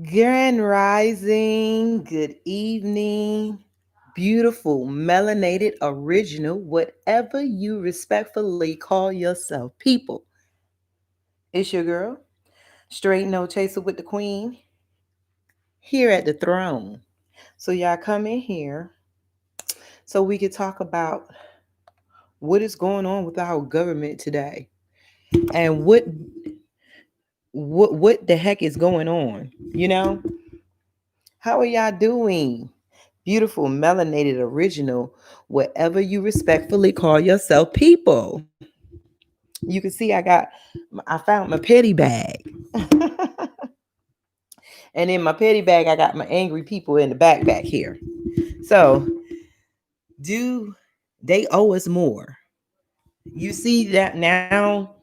Grand Rising, good evening, beautiful, melanated, original, whatever you respectfully call yourself, people. It's your girl, straight no chaser with the queen, here at the throne. So, y'all come in here so we can talk about what is going on with our government today and what the heck is going on, you know? How are y'all doing? Beautiful, melanated, original, whatever you respectfully call yourself, people. You can see I found my petty bag. And in my petty bag, I got my angry people in the back here. So, do they owe us more? You see that now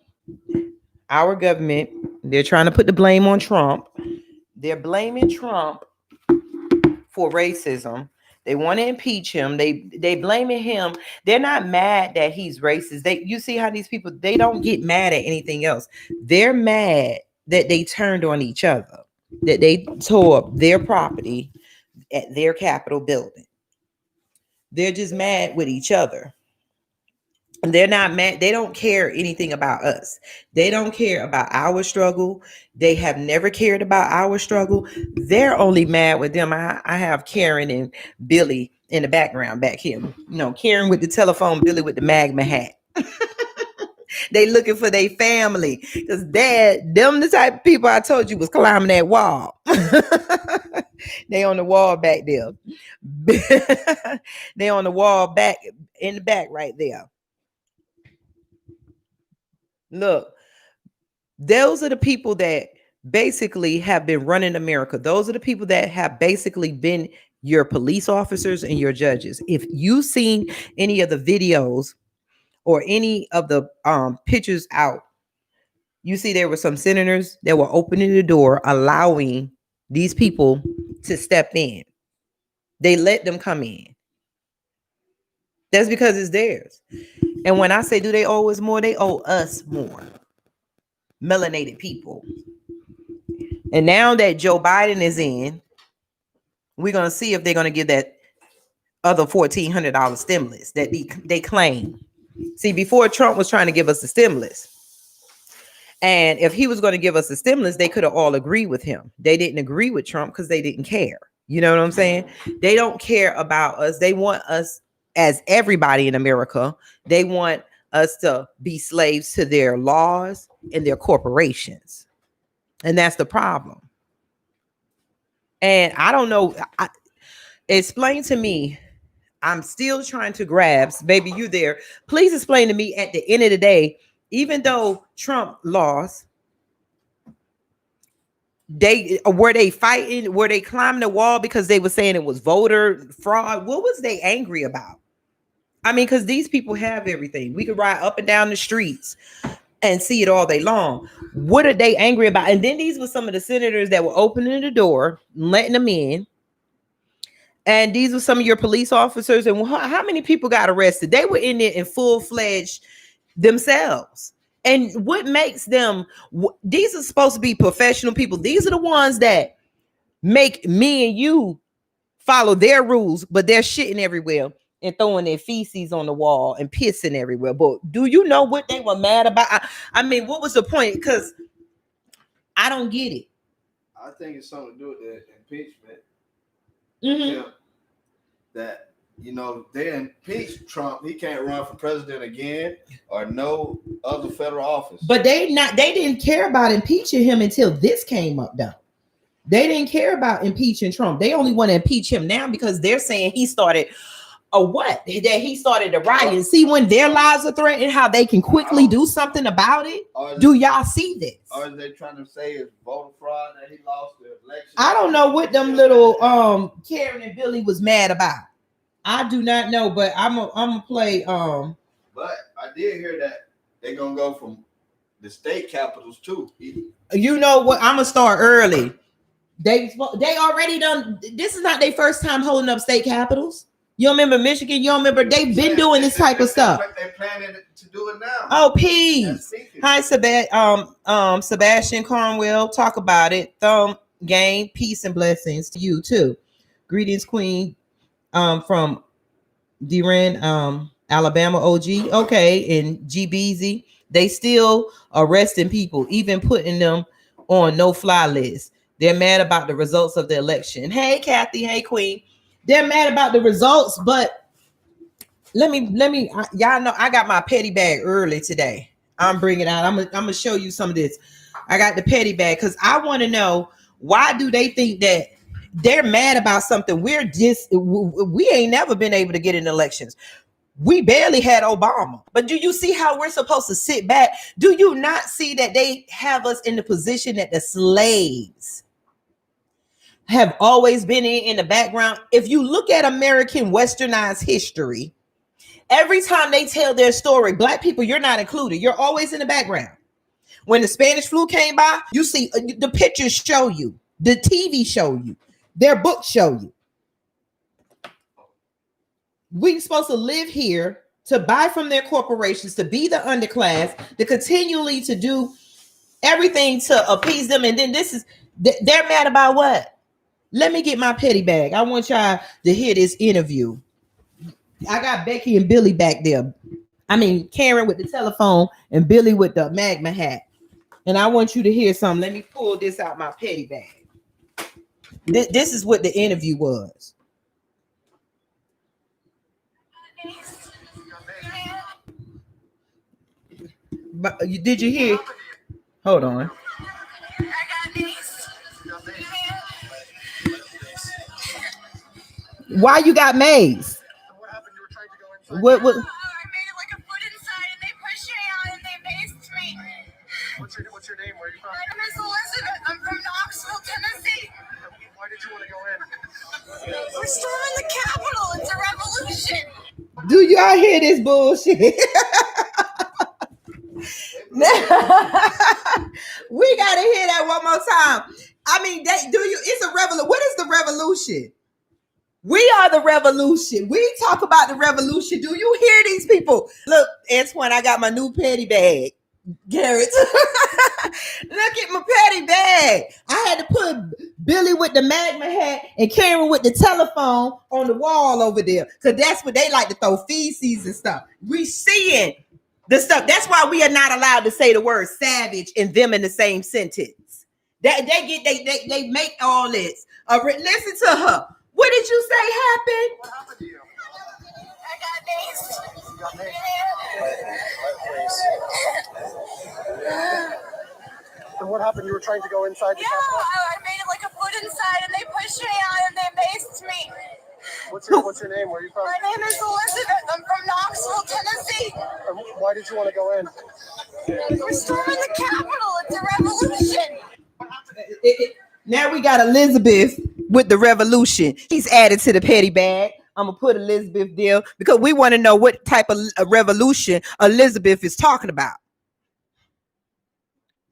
our government, they're trying to put the blame on Trump. They're blaming Trump for racism. They want to impeach him. They blaming him. They're not mad that he's racist. You see how these people, they don't get mad at anything else. They're mad that they turned on each other, that they tore up their property at their Capitol building. They're just mad with each other. They're not mad. They don't care anything about us. They don't care about our struggle. They have never cared about our struggle. They're only mad with them. I have Karen and Billy in the background back here. Karen with the telephone, Billy with the magma hat. They looking for their family because them the type of people I told you was climbing that wall. They on the wall back there. They on the wall back in the back right there. Look, those are the people that basically have been running America. Those are the people that have basically been your police officers and your judges. If you've seen any of the videos or any of the pictures out, you see there were some senators that were opening the door, allowing these people to step in. They let them come in. That's because it's theirs. And when I say, do they owe us more? They owe us more. Melanated people. And now that Joe Biden is in, we're going to see if they're going to give that other $1,400 stimulus that they claim. See, before Trump was trying to give us the stimulus. And if he was going to give us a stimulus, they could have all agreed with him. They didn't agree with Trump because they didn't care. You know what I'm saying? They don't care about us. They want us, as everybody in America, they want us to be slaves to their laws and their corporations. And that's the problem. And I don't know. Explain to me. I'm still trying to grasp. Baby, you there. Please explain to me at the end of the day, even though Trump lost, were they fighting? Were they climbing the wall because they were saying it was voter fraud? What was they angry about? I mean, because these people have everything. We could ride up and down the streets and see it all day long. What are they angry about? And then these were some of the senators that were opening the door, letting them in. And these were some of your police officers. And how many people got arrested? They were in there in full-fledged themselves. And what makes them, these are supposed to be professional people. These are the ones that make me and you follow their rules, but they're shitting everywhere and throwing their feces on the wall and pissing everywhere. But do you know what they were mad about? I mean, what was the point? Because I don't get it. I think it's something to do with the impeachment. Mm-hmm. That, they impeached Trump. He can't run for president again or no other federal office. But they didn't care about impeaching him until this came up, though. They didn't care about impeaching Trump. They only want to impeach him now because they're saying he started that he started the riot. See, when their lives are threatened, how they can quickly do something about it. Do y'all see this? Or is they trying to say it's voter fraud that he lost the election? I don't know what them little Karen and Billy was mad about. I do not know, but I'm gonna play. But I did hear that they're gonna go from the state capitals too. You know what? I'm gonna start early. They already done. This is not their first time holding up state capitals. You don't remember Michigan? You don't remember? They've been doing this type of stuff. They're planning to do it now. Oh, peace. Hi, Sebastian Cornwell. Talk about it. Gang, peace and blessings to you too. Greetings, Queen, from Deran, Alabama OG. Okay, and GBZ. They still arresting people, even putting them on no-fly list. They're mad about the results of the election. Hey, Kathy. Hey, Queen. They're mad about the results, but let me, y'all know I got my petty bag early today. I'm bringing out. I'm gonna show you some of this. I got the petty bag because I want to know, why do they think that they're mad about something? We ain't never been able to get in elections. We barely had Obama. But do you see how we're supposed to sit back? Do you not see that they have us in the position that the slaves have always been in the background? If you look at American westernized history, every time they tell their story, Black people, you're not included. You're always in the background. When the Spanish flu came by, you see the pictures show you, the TV show you, their books show you. We're supposed to live here to buy from their corporations, to be the underclass, to continually to do everything to appease them. And then they're mad about what? Let me get my petty bag. I want y'all to hear this interview. I got Becky and Billy back there. I mean, Karen with the telephone and Billy with the magma hat. And I want you to hear something. Let me pull this out my petty bag. This is what the interview was. But did you hear? Hold on. Why you got maze? What happened? You were trying to go inside. What? I made it like a foot inside, and they pushed me out, and they maced me. What's your name? Where are you from? My name is Elizabeth. I'm from Knoxville, Tennessee. Why did you want to go in? We're storming the Capitol. It's a revolution. Do y'all hear this bullshit? We gotta hear that one more time. I mean, it's a revolution. What is the revolution? We are the revolution. We talk about the revolution. Do you hear these people? Look, Antoine, I got my new petty bag. Garrett, look at my petty bag. I had to put Billy with the magma hat and Karen with the telephone on the wall over there, because that's what they like to throw feces and stuff. We seeing the stuff. That's why we are not allowed to say the word savage and them in the same sentence. That they make all this. Listen to her. What did you say happened? What happened to you? I got maced. You got maced? And what happened? You were trying to go inside the Capitol? I made it like a foot inside, and they pushed me out, and they maced me. What's your name? Where are you from? My name is Elizabeth. I'm from Knoxville, Tennessee. And why did you want to go in? We're storming the Capitol. It's a revolution. Now we got Elizabeth with the revolution. She's added to the petty bag. I'm gonna put Elizabeth there because we want to know what type of revolution Elizabeth is talking about.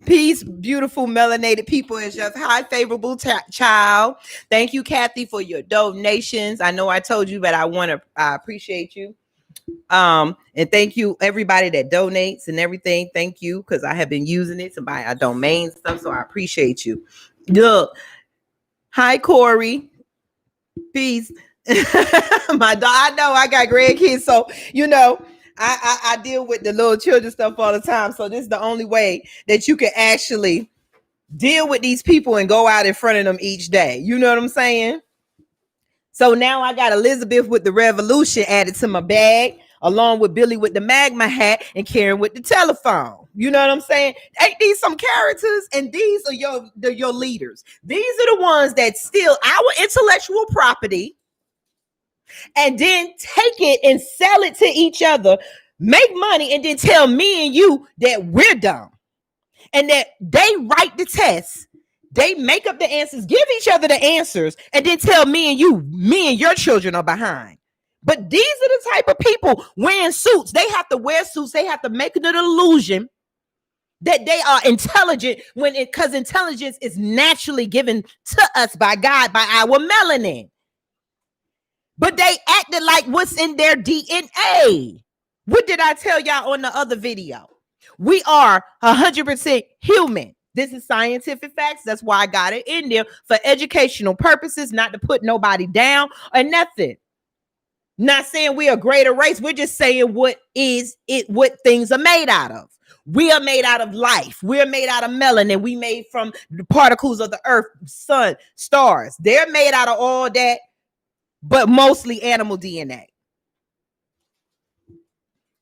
Peace, beautiful melanated people, is just high favorable child. Thank you, Kathy, for your donations. I know I told you, but I appreciate you. And thank you everybody that donates and everything. Thank you, because I have been using it to buy our domain stuff, so I appreciate you. Look, hi Corey, peace. My dog, I know I got grandkids, so you know I deal with the little children stuff all the time. So this is the only way that you can actually deal with these people and go out in front of them each day. You know what I'm saying? So now I got Elizabeth with the revolution added to my bag, along with Billy with the magma hat and Karen with the telephone. You know what I'm saying? Ain't these some characters? And these are your leaders. These are the ones that steal our intellectual property and then take it and sell it to each other, make money, and then tell me and you that we're dumb and that they write the tests. They make up the answers, give each other the answers, and then tell me and your children are behind. But these are the type of people wearing suits. They have to wear suits. They have to make an illusion that they are intelligent because intelligence is naturally given to us by God, by our melanin. But they acted like what's in their DNA. What did I tell y'all on the other video? We are 100% human. This is scientific facts. That's why I got it in there for educational purposes, not to put nobody down or nothing. Not saying we're a greater race. We're just saying what things are made out of. We are made out of life. We're made out of melanin. We made from the particles of the earth, sun, stars. They're made out of all that, but mostly animal DNA.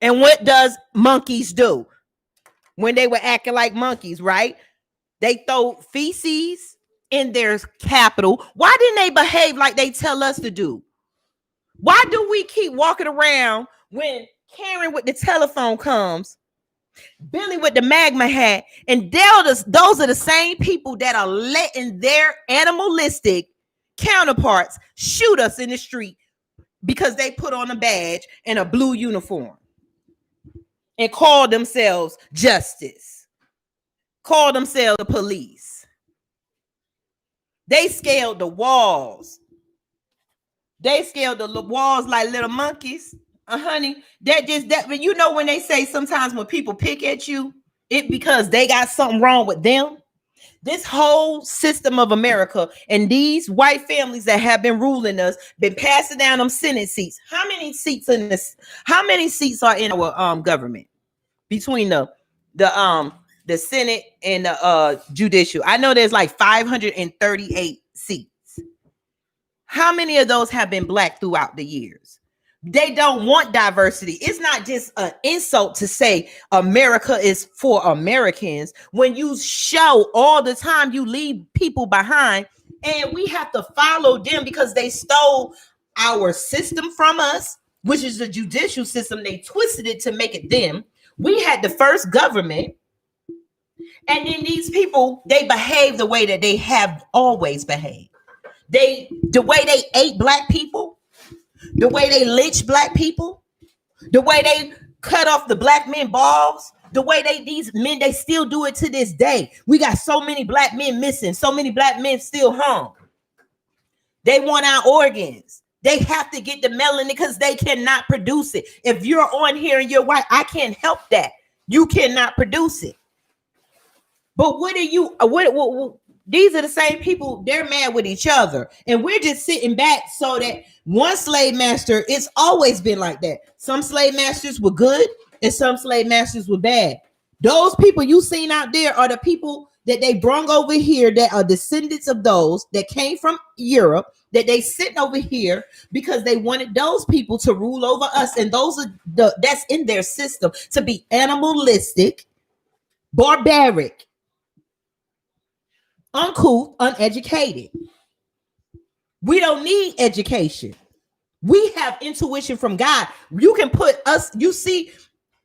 And what does monkeys do when they were acting like monkeys, right? They throw feces in their capital. Why didn't they behave like they tell us to do? Why do we keep walking around when Karen with the telephone comes, Billy with the magma hat, and those are the same people that are letting their animalistic counterparts shoot us in the street because they put on a badge and a blue uniform and call themselves justice, call themselves the police. They scaled the walls. They scaled the walls like little monkeys. Honey, but you know when they say sometimes when people pick at you, it because they got something wrong with them. This whole system of America and these white families that have been ruling us, been passing down them Senate seats. How many seats in this? How many seats are in our government between the Senate and the judicial? I know there's like 538 seats. How many of those have been black throughout the years? They don't want diversity. It's not just an insult to say America is for Americans when you show all the time you leave people behind, and we have to follow them because they stole our system from us, which is the judicial system. They twisted it to make it them. We had the first government, and then these people, they behave the way that they have always behaved. The way they ate black people, the way they lynch black people, the way they cut off the black men balls, the way these men, they still do it to this day. We got so many black men missing, so many black men still hung. They want our organs. They have to get the melanin because they cannot produce it. If you're on here and you're white, I can't help that. You cannot produce it. But what are you, these are the same people, they're mad with each other. And we're just sitting back so that one slave master, it's always been like that. Some slave masters were good and some slave masters were bad. Those people you seen out there are the people that they brung over here that are descendants of those that came from Europe, that they sitting over here because they wanted those people to rule over us. And those are that's in their system to be animalistic, barbaric, uncouth, uneducated. We don't need education. We have intuition from God. You can put us, you see,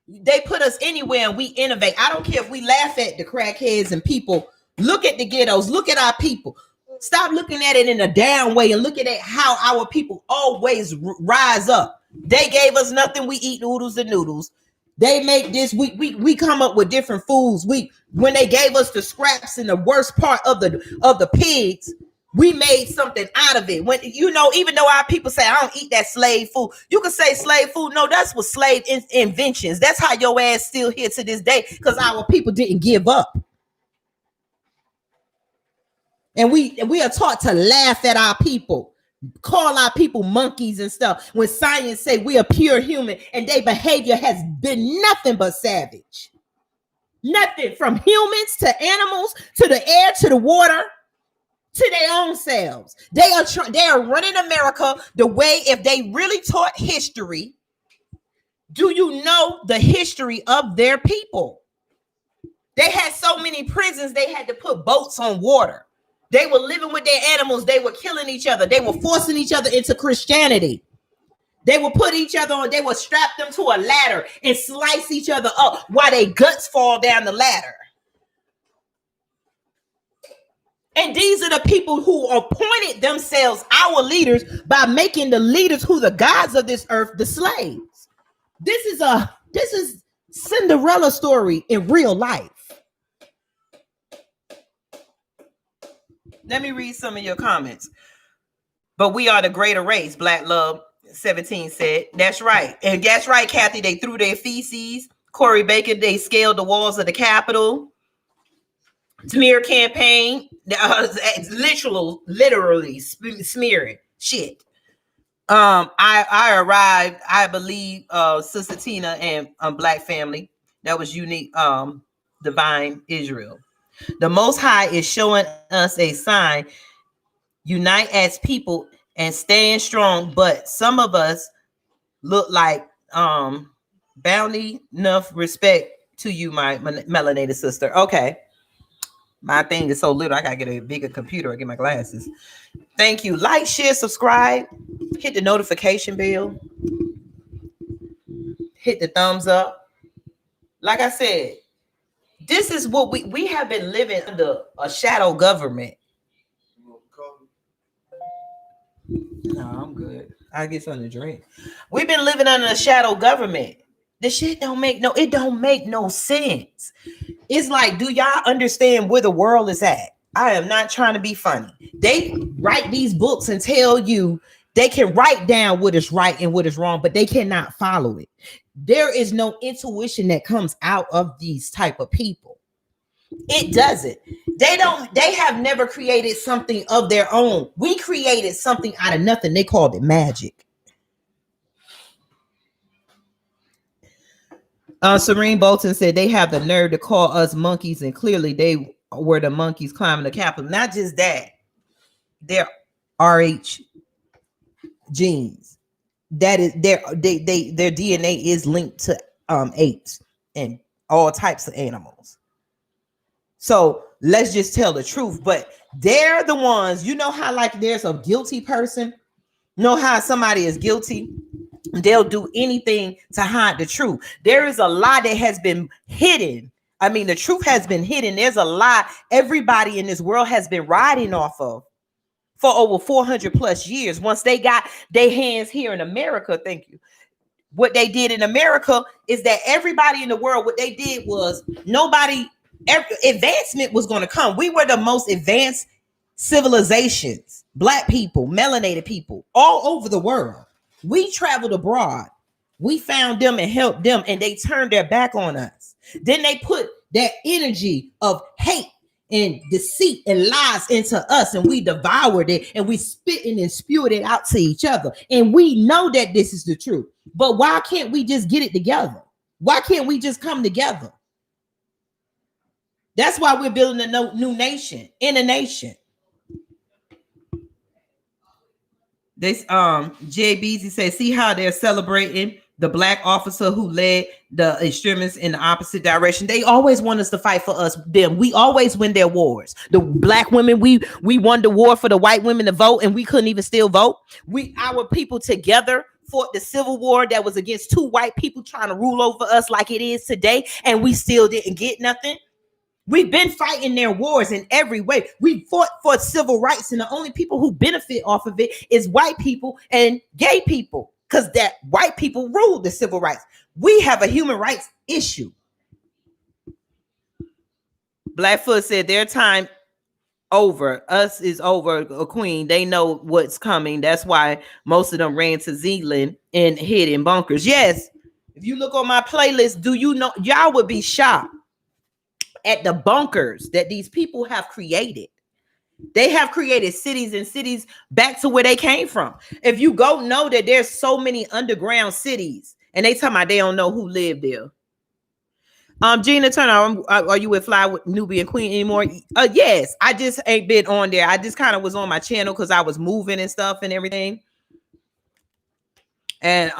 they put us anywhere and we innovate. I don't care if we laugh at the crackheads and people. Look at the ghettos. Look at our people. Stop looking at it in a down way and look at how our people always rise up. They gave us nothing. We eat noodles and noodles. They make this. We come up with different foods. When they gave us the scraps and the worst part of the pigs, we made something out of it. When even though our people say I don't eat that slave food, you can say slave food. No, that's what slave inventions. That's how your ass still here to this day because our people didn't give up. And we are taught to laugh at our people, call our people monkeys and stuff. When science say we are pure human and their behavior has been nothing but savage. Nothing from humans to animals to the air to the water to their own selves. They are running America the way if they really taught history. Do you know the history of their people? They had so many prisons they had to put boats on water. They were living with their animals. They were killing each other. They were forcing each other into Christianity. They would put each other on. They would strap them to a ladder and slice each other up while their guts fall down the ladder. And these are the people who appointed themselves our leaders by making the leaders who the gods of this earth the slaves. This is Cinderella story in real life. Let me read some of your comments. But we are the greater race, Black Love 17 said. That's right. And that's right, Kathy. They threw their feces. Corey Baker, they scaled the walls of the Capitol. Smear campaign, literally smearing shit. I arrived, I believe, Sister Tina and Black family. That was unique. Divine Israel. The Most High is showing us a sign. Unite as people and stand strong. But some of us look like bounty enough respect to you, my melanated sister. Okay. My thing is so little, I gotta get a bigger computer or get my glasses. Thank you. Like, share, subscribe, hit the notification bell, hit the thumbs up. Like I said, this is what we have been living under a shadow government. No, I'm good. I get something to drink. We've been living under a shadow government. This shit don't make no sense. It's like, do y'all understand where the world is at? I am not trying to be funny. They write these books and tell you they can write down what is right and what is wrong, but they cannot follow it. There is no intuition that comes out of these type of people. It doesn't. They have never created something of their own. We created something out of nothing. They called it magic. Serene Bolton said they have the nerve to call us monkeys, and clearly they were the monkeys climbing the Capitol. Not just that, their RH genes, that is their DNA is linked to apes and all types of animals. So let's just tell the truth. But they're the ones, you know how like there's a guilty person, you know how somebody is guilty, they'll do anything to hide the truth. There is a lie that has been hidden. I mean, the truth has been hidden. There's a lie everybody in this world has been riding off of for over 400 plus years. Once they got their hands here in America, thank you. What they did in America is that everybody in the world, what they did was advancement was going to come. We were the most advanced civilizations, Black people, melanated people all over the world. We traveled abroad. We found them and helped them, and they turned their back on us. Then they put that energy of hate and deceit and lies into us, and we devoured it, and we spit and spewed it out to each other. And we know that this is the truth. But why can't we just get it together? Why can't we just come together? That's why we're building a new nation, in a nation. This Jay Beasy says, see how they're celebrating the Black officer who led the extremists in the opposite direction. They always want us to fight for us. Them. We always win their wars. The Black women, we won the war for the white women to vote, and we couldn't even still vote. Our people together fought the Civil War that was against two white people trying to rule over us like it is today, and we still didn't get nothing. We've been fighting their wars in every way. We fought for civil rights, and the only people who benefit off of it is white people and gay people, because that white people ruled the civil rights. We have a human rights issue. Blackfoot said their time over. Us is over, a queen. They know what's coming. That's why most of them ran to Zealand and hid in bunkers. Yes, if you look on my playlist, do you know, y'all would be shocked at the bunkers that these people have created. They have created cities and cities back to where they came from. If you go know that there's so many underground cities, and they talking about they don't know who lived there. Gina Turner, are you with Fly with Nubian Queen anymore? Yes, I just ain't been on there. I just kind of was on my channel because I was moving and stuff and everything. And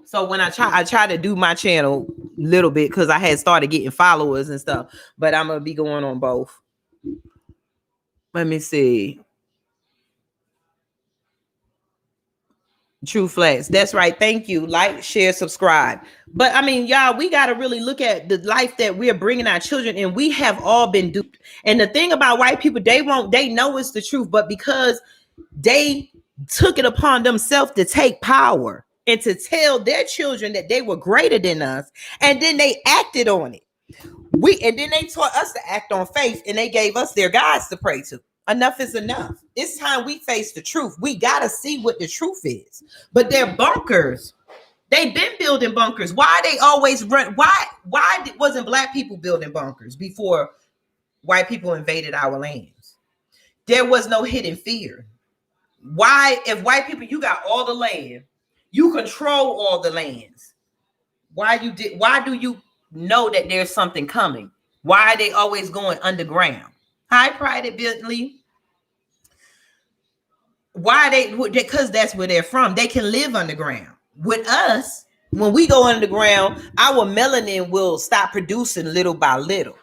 so when I try to do my channel a little bit because I had started getting followers and stuff, but I'm gonna be going on both. Let me see. True Flex. That's right. Thank you. Like, share, subscribe. But I mean, y'all, we got to really look at the life that we're bringing our children, and we have all been duped. And the thing about white people, they know it's the truth, but because they took it upon themselves to take power and to tell their children that they were greater than us, and then they acted on it. And then they taught us to act on faith, and they gave us their gods to pray to. Enough is enough. It's time we face the truth. We gotta see what the truth is. But they're bunkers. They've been building bunkers. Why they always run? Why wasn't Black people building bunkers before white people invaded our lands. There was no hidden fear. Why, if white people, you got all the land, you control all the lands. Why do you know that there's something coming? Why are they always going underground? Hi, Pride Bentley. Why they? Because that's where they're from. They can live underground. With us, when we go underground, our melanin will stop producing little by little.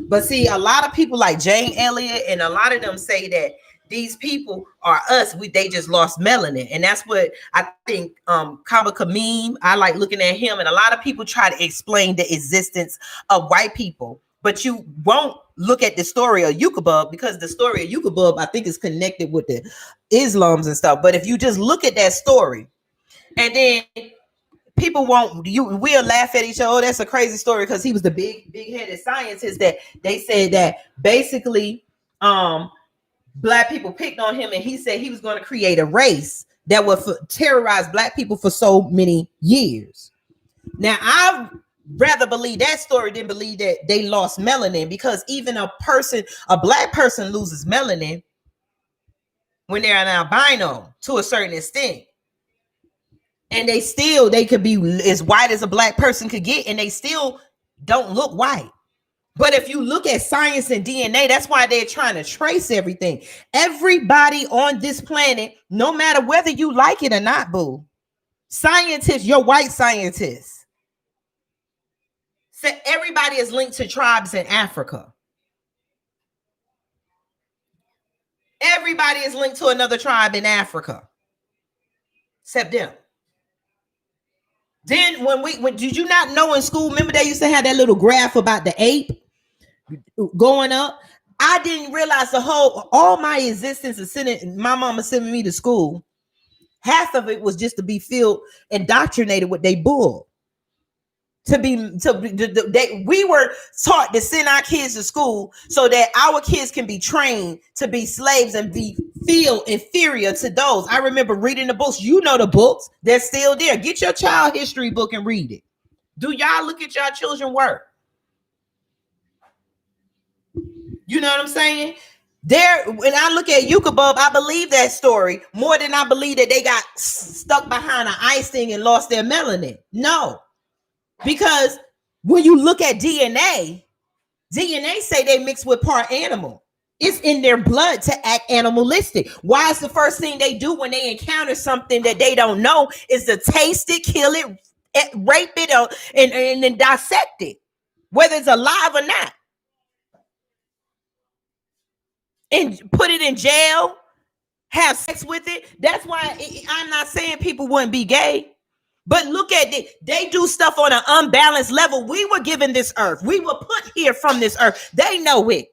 But see, a lot of people like Jane Elliott and a lot of them say that these people are us. They just lost melanin. And that's what I think Kaba Kamim, I like looking at him. And a lot of people try to explain the existence of white people. But you won't look at the story of Yukabub, because the story of Yukabub, I think, is connected with the Islams and stuff. But if you just look at that story, and then people we'll laugh at each other. Oh, that's a crazy story, because he was the big-headed scientist that they said that basically black people picked on him, and he said he was going to create a race that would terrorize black people for so many years. Now, I rather believe that story than believe that they lost melanin, because even a black person loses melanin when they're an albino to a certain extent. And they could be as white as a black person could get, and they still don't look white. But if you look at science and DNA, that's why they're trying to trace everything. Everybody on this planet, no matter whether you like it or not, boo, scientists, your white scientists, said everybody is linked to tribes in Africa. Everybody is linked to another tribe in Africa, except them. Then when did you not know in school? Remember they used to have that little graph about the ape going up? I didn't realize all my existence of sending my mama sending me to school. Half of it was just to be indoctrinated with they bull. We were taught to send our kids to school so that our kids can be trained to be slaves and feel inferior to those. I remember reading the books. You know the books. They're still there. Get your child history book and read it. Do y'all look at y'all children work? You know what I'm saying? When I look at Yukabub, I believe that story more than I believe that they got stuck behind an ice thing and lost their melanin. No. Because when you look at DNA say they mix with part animal. It's in their blood to act animalistic. Why is the first thing they do when they encounter something that they don't know is to taste it, kill it, rape it, and then dissect it, whether it's alive or not, and put it in jail, have sex with it. That's why I'm not saying people wouldn't be gay. But look at it. They do stuff on an unbalanced level. We were given this earth. We were put here from this earth. They know it.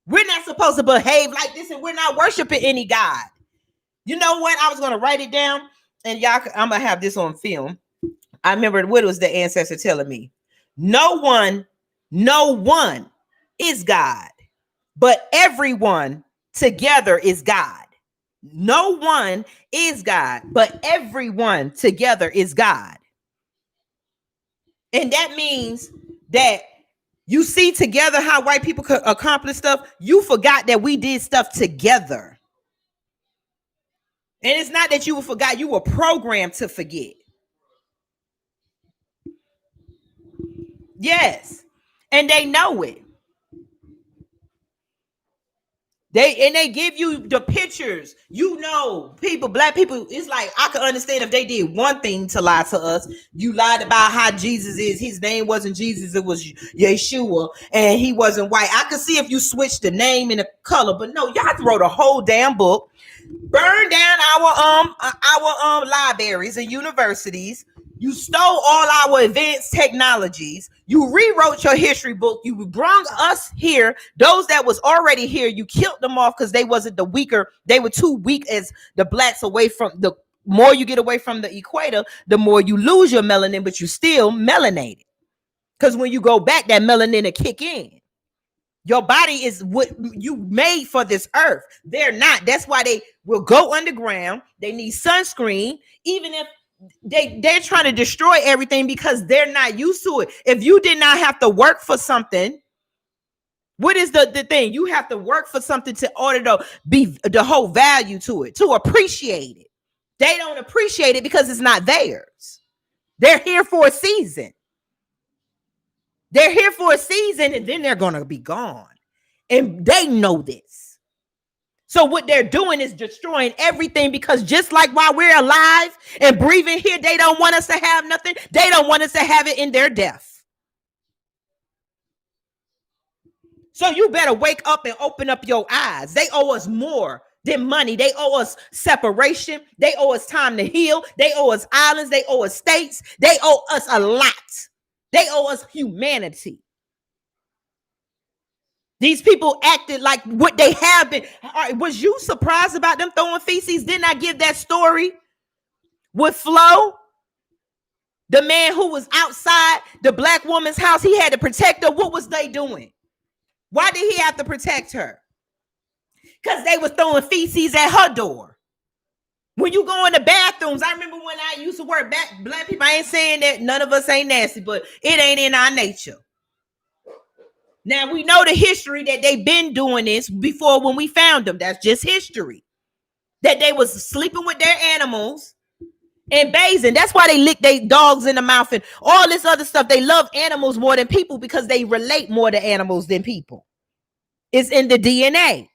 We're not supposed to behave like this, and we're not worshiping any God. You know what? I was going to write it down, and I'm going to have this on film. I remember what was the ancestor telling me. No one is God, but everyone together is God. No one is God, but everyone together is God. And that means that you see together how white people could accomplish stuff. You forgot that we did stuff together. And it's not that you forgot, you were programmed to forget. Yes. And they know it. They give you the pictures, black people. It's like, I could understand if they did one thing to lie to us. You lied about how Jesus is. His name wasn't Jesus. It was Yeshua, and he wasn't white. I could see if you switched the name and the color, but no, y'all wrote a whole damn book, burned down our libraries and universities. You stole all our advanced technologies. You rewrote your history book. You brought us here. Those that was already here, you killed them off because they wasn't the weaker. They were too weak as the blacks away from the more you get away from the equator, the more you lose your melanin, but you still melanated. Because when you go back, that melanin will kick in. Your body is what you made for this earth. They're not. That's why they will go underground. They need sunscreen, even if they're trying to destroy everything because they're not used to it. If you did not have to work for something, What is the thing? You have to work for something to order to be the whole value to it, to appreciate it. They don't appreciate it because it's not theirs. They're here for a season. They're here for a season and then they're going to be gone. And they know this. So what they're doing is destroying everything, because just like while we're alive and breathing here, they don't want us to have nothing. They don't want us to have it in their death. So you better wake up and open up your eyes. They owe us more than money. They owe us separation. They owe us time to heal. They owe us islands. They owe us states. They owe us a lot. They owe us humanity. These people acted like what they have been. All right, was you surprised about them throwing feces? Didn't I give that story with Flo? The man who was outside the black woman's house, he had to protect her. What was they doing? Why did he have to protect her? Because they was throwing feces at her door. When you go in the bathrooms, I remember when I used to work black people, I ain't saying that none of us ain't nasty, but it ain't in our nature. Now, we know the history that they've been doing this before when we found them. That's just history. That they was sleeping with their animals and bathing. That's why they lick their dogs in the mouth and all this other stuff. They love animals more than people because they relate more to animals than people. It's in the DNA.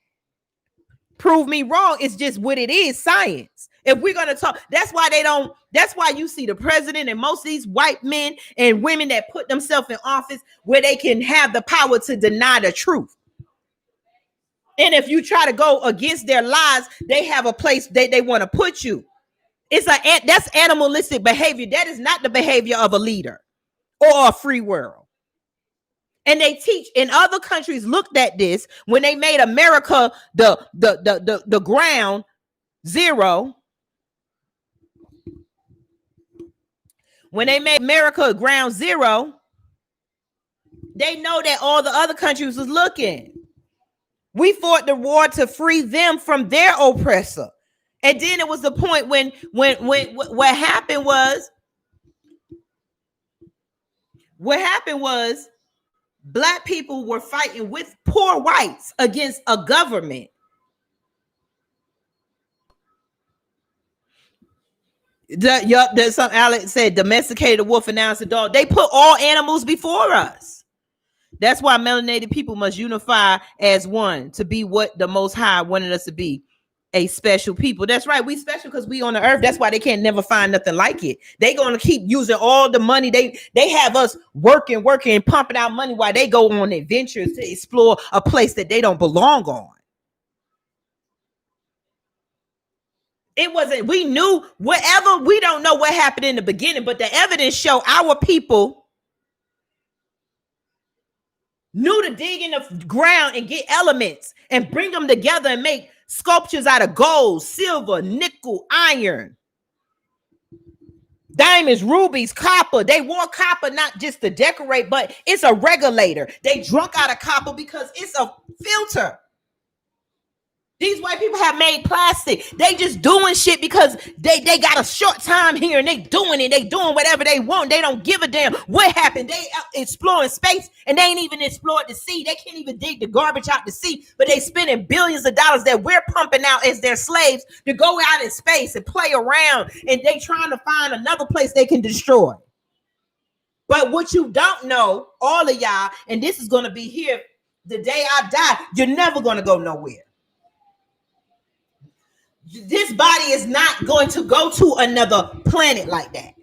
Prove me wrong. It's just what it is, science. If we're going to talk, that's why you see the president and most of these white men and women that put themselves in office where they can have the power to deny the truth. And if you try to go against their lies, they have a place they want to put you. That's animalistic behavior. That is not the behavior of a leader or a free world. And they teach in other countries looked at this when they made America the ground zero. When they made America ground zero, they know that all the other countries was looking. We fought the war to free them from their oppressor. And then it was the point when what happened was black people were fighting with poor whites against a government. Some Alex said domesticated wolf and now it's a dog. They put all animals before us. That's why melanated people must unify as one to be what the Most High wanted us to be, a special people. That's right. We special because we on the earth. That's why they can't never find nothing like it. They gonna keep using all the money. They have us working and pumping out money while they go on adventures to explore a place that they don't belong on. It wasn't, we knew whatever, we don't know what happened in the beginning, but the evidence show our people knew to dig in the ground and get elements and bring them together and make sculptures out of gold, silver, nickel, iron, diamonds, rubies, copper. They wore copper not just to decorate, but it's a regulator. They drunk out of copper because it's a filter. These white people have made plastic. They just doing shit because they got a short time here and they doing it. They doing whatever they want. They don't give a damn what happened. They exploring space and they ain't even explored the sea. They can't even dig the garbage out the sea, but they spending billions of dollars that we're pumping out as their slaves to go out in space and play around, and they trying to find another place they can destroy. But what you don't know, all of y'all, and this is going to be here the day I die, you're never going to go nowhere. This body is not going to go to another planet like that.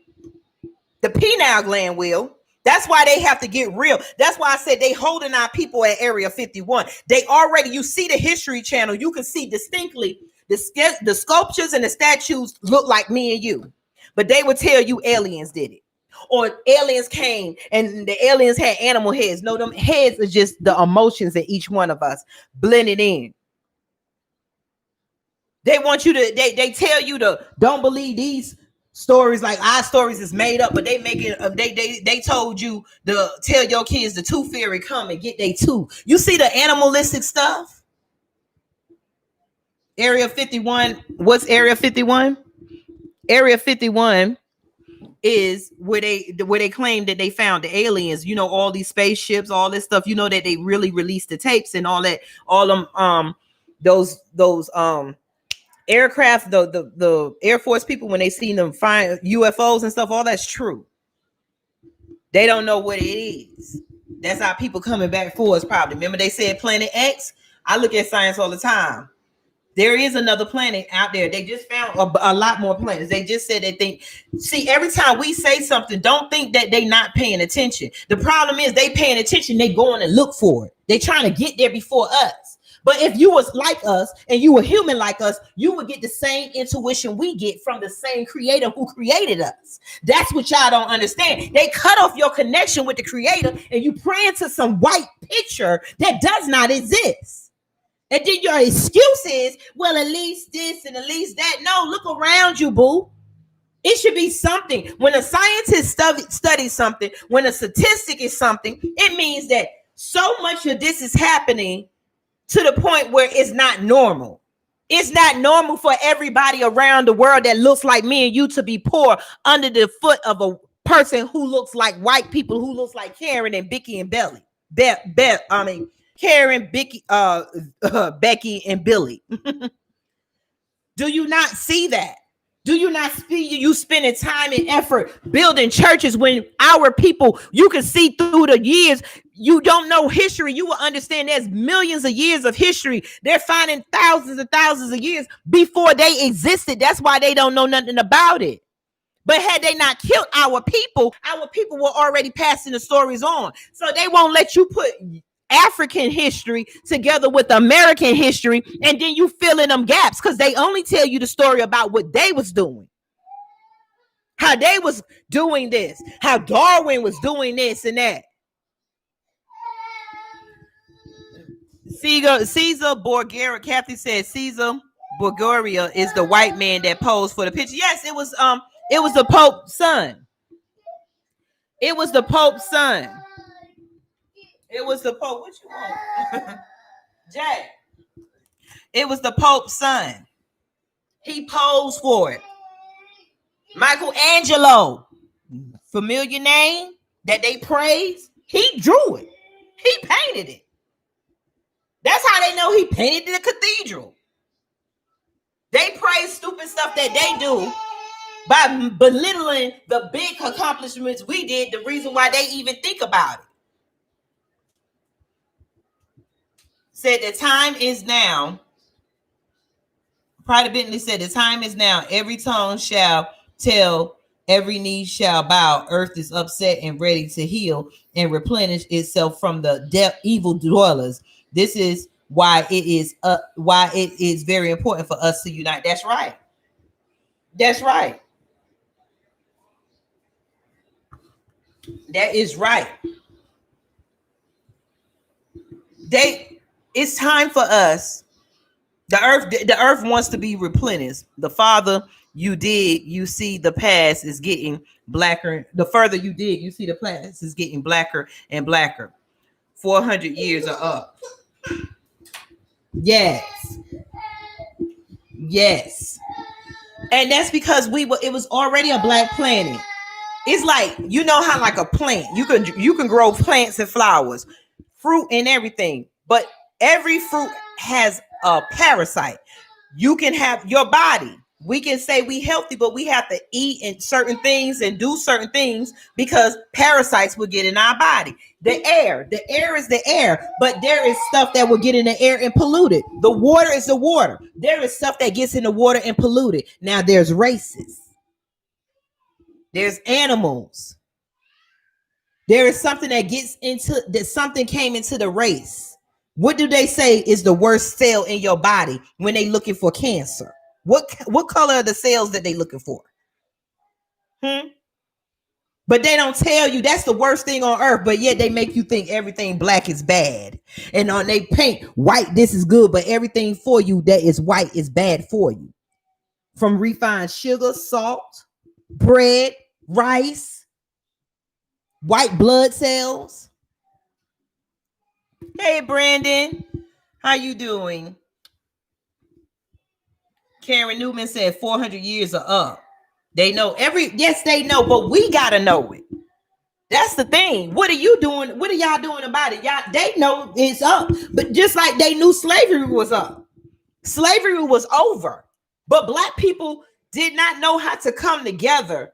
The pineal gland will. That's why they have to get real. That's why I said they holding our people at Area 51. They already, you see the History Channel, you can see distinctly the sculptures and the statues look like me and you. But they would tell you aliens did it. Or aliens came and the aliens had animal heads. No, them heads are just the emotions in each one of us blended in. They want you to, they tell you to don't believe these stories, like our stories is made up, but they make it, they told you to tell your kids the tooth fairy come and get their tooth. You see the animalistic stuff? Area 51, what's Area 51? Area 51 is where they claim that they found the aliens, all these spaceships, all this stuff, that they really released the tapes and all that, all them those aircraft, the Air Force people, when they seen them find UFOs and stuff, all that's true. They don't know what it is. That's how people coming back for us probably. Remember they said Planet X? I look at science all the time. There is another planet out there. They just found a lot more planets. They just said they think. See, every time we say something, don't think that they not paying attention. The problem is they paying attention. They going and look for it. They trying to get there before us. But if you was like us and you were human like us, you would get the same intuition we get from the same creator who created us. That's what y'all don't understand. They cut off your connection with the creator and you praying to some white picture that does not exist. And then your excuse is, well, at least this and at least that. No, look around you, boo. It should be something. When a scientist studies something, when a statistic is something, it means that so much of this is happening to the point where it's not normal. It's not normal for everybody around the world that looks like me and you to be poor under the foot of a person who looks like white people, who looks like Karen and Becky and Belly. Karen, Becky and Billy. Do you not see that? Do you not see you spending time and effort building churches when our people, you can see through the years, you don't know history, you will understand there's millions of years of history. They're finding thousands and thousands of years before they existed. That's why they don't know nothing about it. But had they not killed our people were already passing the stories on. So they won't let you put African history together with American history, and then you fill in them gaps because they only tell you the story about what they was doing, how they was doing this, how Darwin was doing this and that. Caesar Borgia, Kathy said Caesar Borgia is the white man that posed for the picture. Yes, it was the Pope's son. It was the Pope's son. It was the Pope. What you want? Jay. It was the Pope's son. He posed for it. Michelangelo, familiar name that they praise. He drew it. He painted it. That's how they know he painted the cathedral. They praise stupid stuff that they do by belittling the big accomplishments we did, the reason why they even think about it. Said the time is now. Pride Bentley said the time is now. Every tongue shall tell, every knee shall bow. Earth is upset and ready to heal and replenish itself from the evil dwellers. This is why it is very important for us to unite. That's right. That's right. That is right. It's time for us. The earth wants to be replenished. The farther you dig, you see the past is getting blacker. The further you dig, you see the past is getting blacker and blacker. 400 years are up. Yes. Yes. And that's because it was already a black planet. It's like, how like a plant, you can grow plants and flowers, fruit and everything, but every fruit has a parasite. You can have your body. We can say we healthy, but we have to eat in certain things and do certain things because parasites will get in our body. The air is the air, but there is stuff that will get in the air and pollute it. The water is the water. There is stuff that gets in the water and pollute it. Now there's races. There's animals. There is something that something came into the race. What do they say is the worst cell in your body when they looking for cancer? What color are the cells that they looking for? But they don't tell you that's the worst thing on earth, but yet they make you think everything black is bad. And they paint white, this is good, but everything for you that is white is bad for you. From refined sugar, salt, bread, rice, white blood cells. Hey, Brandon, how you doing? Karen Newman said 400 years are up. They know yes, they know, but we gotta know it. That's the thing. What are you doing? What are y'all doing about it? Y'all, they know it's up, but just like they knew slavery was up, slavery was over, but black people did not know how to come together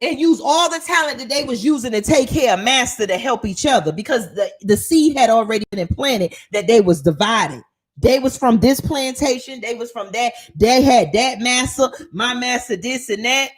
and use all the talent that they was using to take care of master to help each other, because the seed had already been implanted that they was divided. They was from this plantation, they was from that, they had that master, my master, this and that.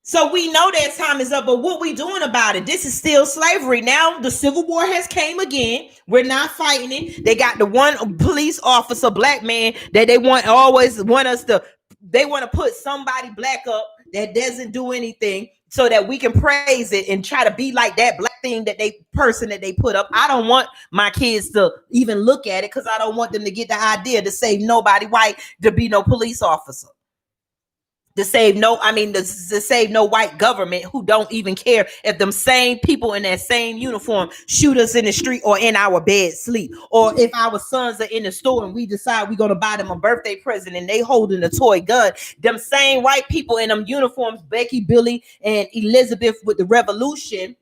So we know that time is up, but what we doing about it? This is still slavery. Now the Civil War has came again. We're not fighting it. They got the one police officer, black man, that they always want us to, they want to put somebody black up that doesn't do anything so that we can praise it and try to be like that black thing that they put up. I don't want my kids to even look at it because I don't want them to get the idea to say nobody white to be no police officer. To save no white government who don't even care if them same people in that same uniform shoot us in the street or in our bed sleep, or if our sons are in the store and we decide we're going to buy them a birthday present and they holding a toy gun. Them same white people in them uniforms, Becky, Billy, and Elizabeth with the revolution,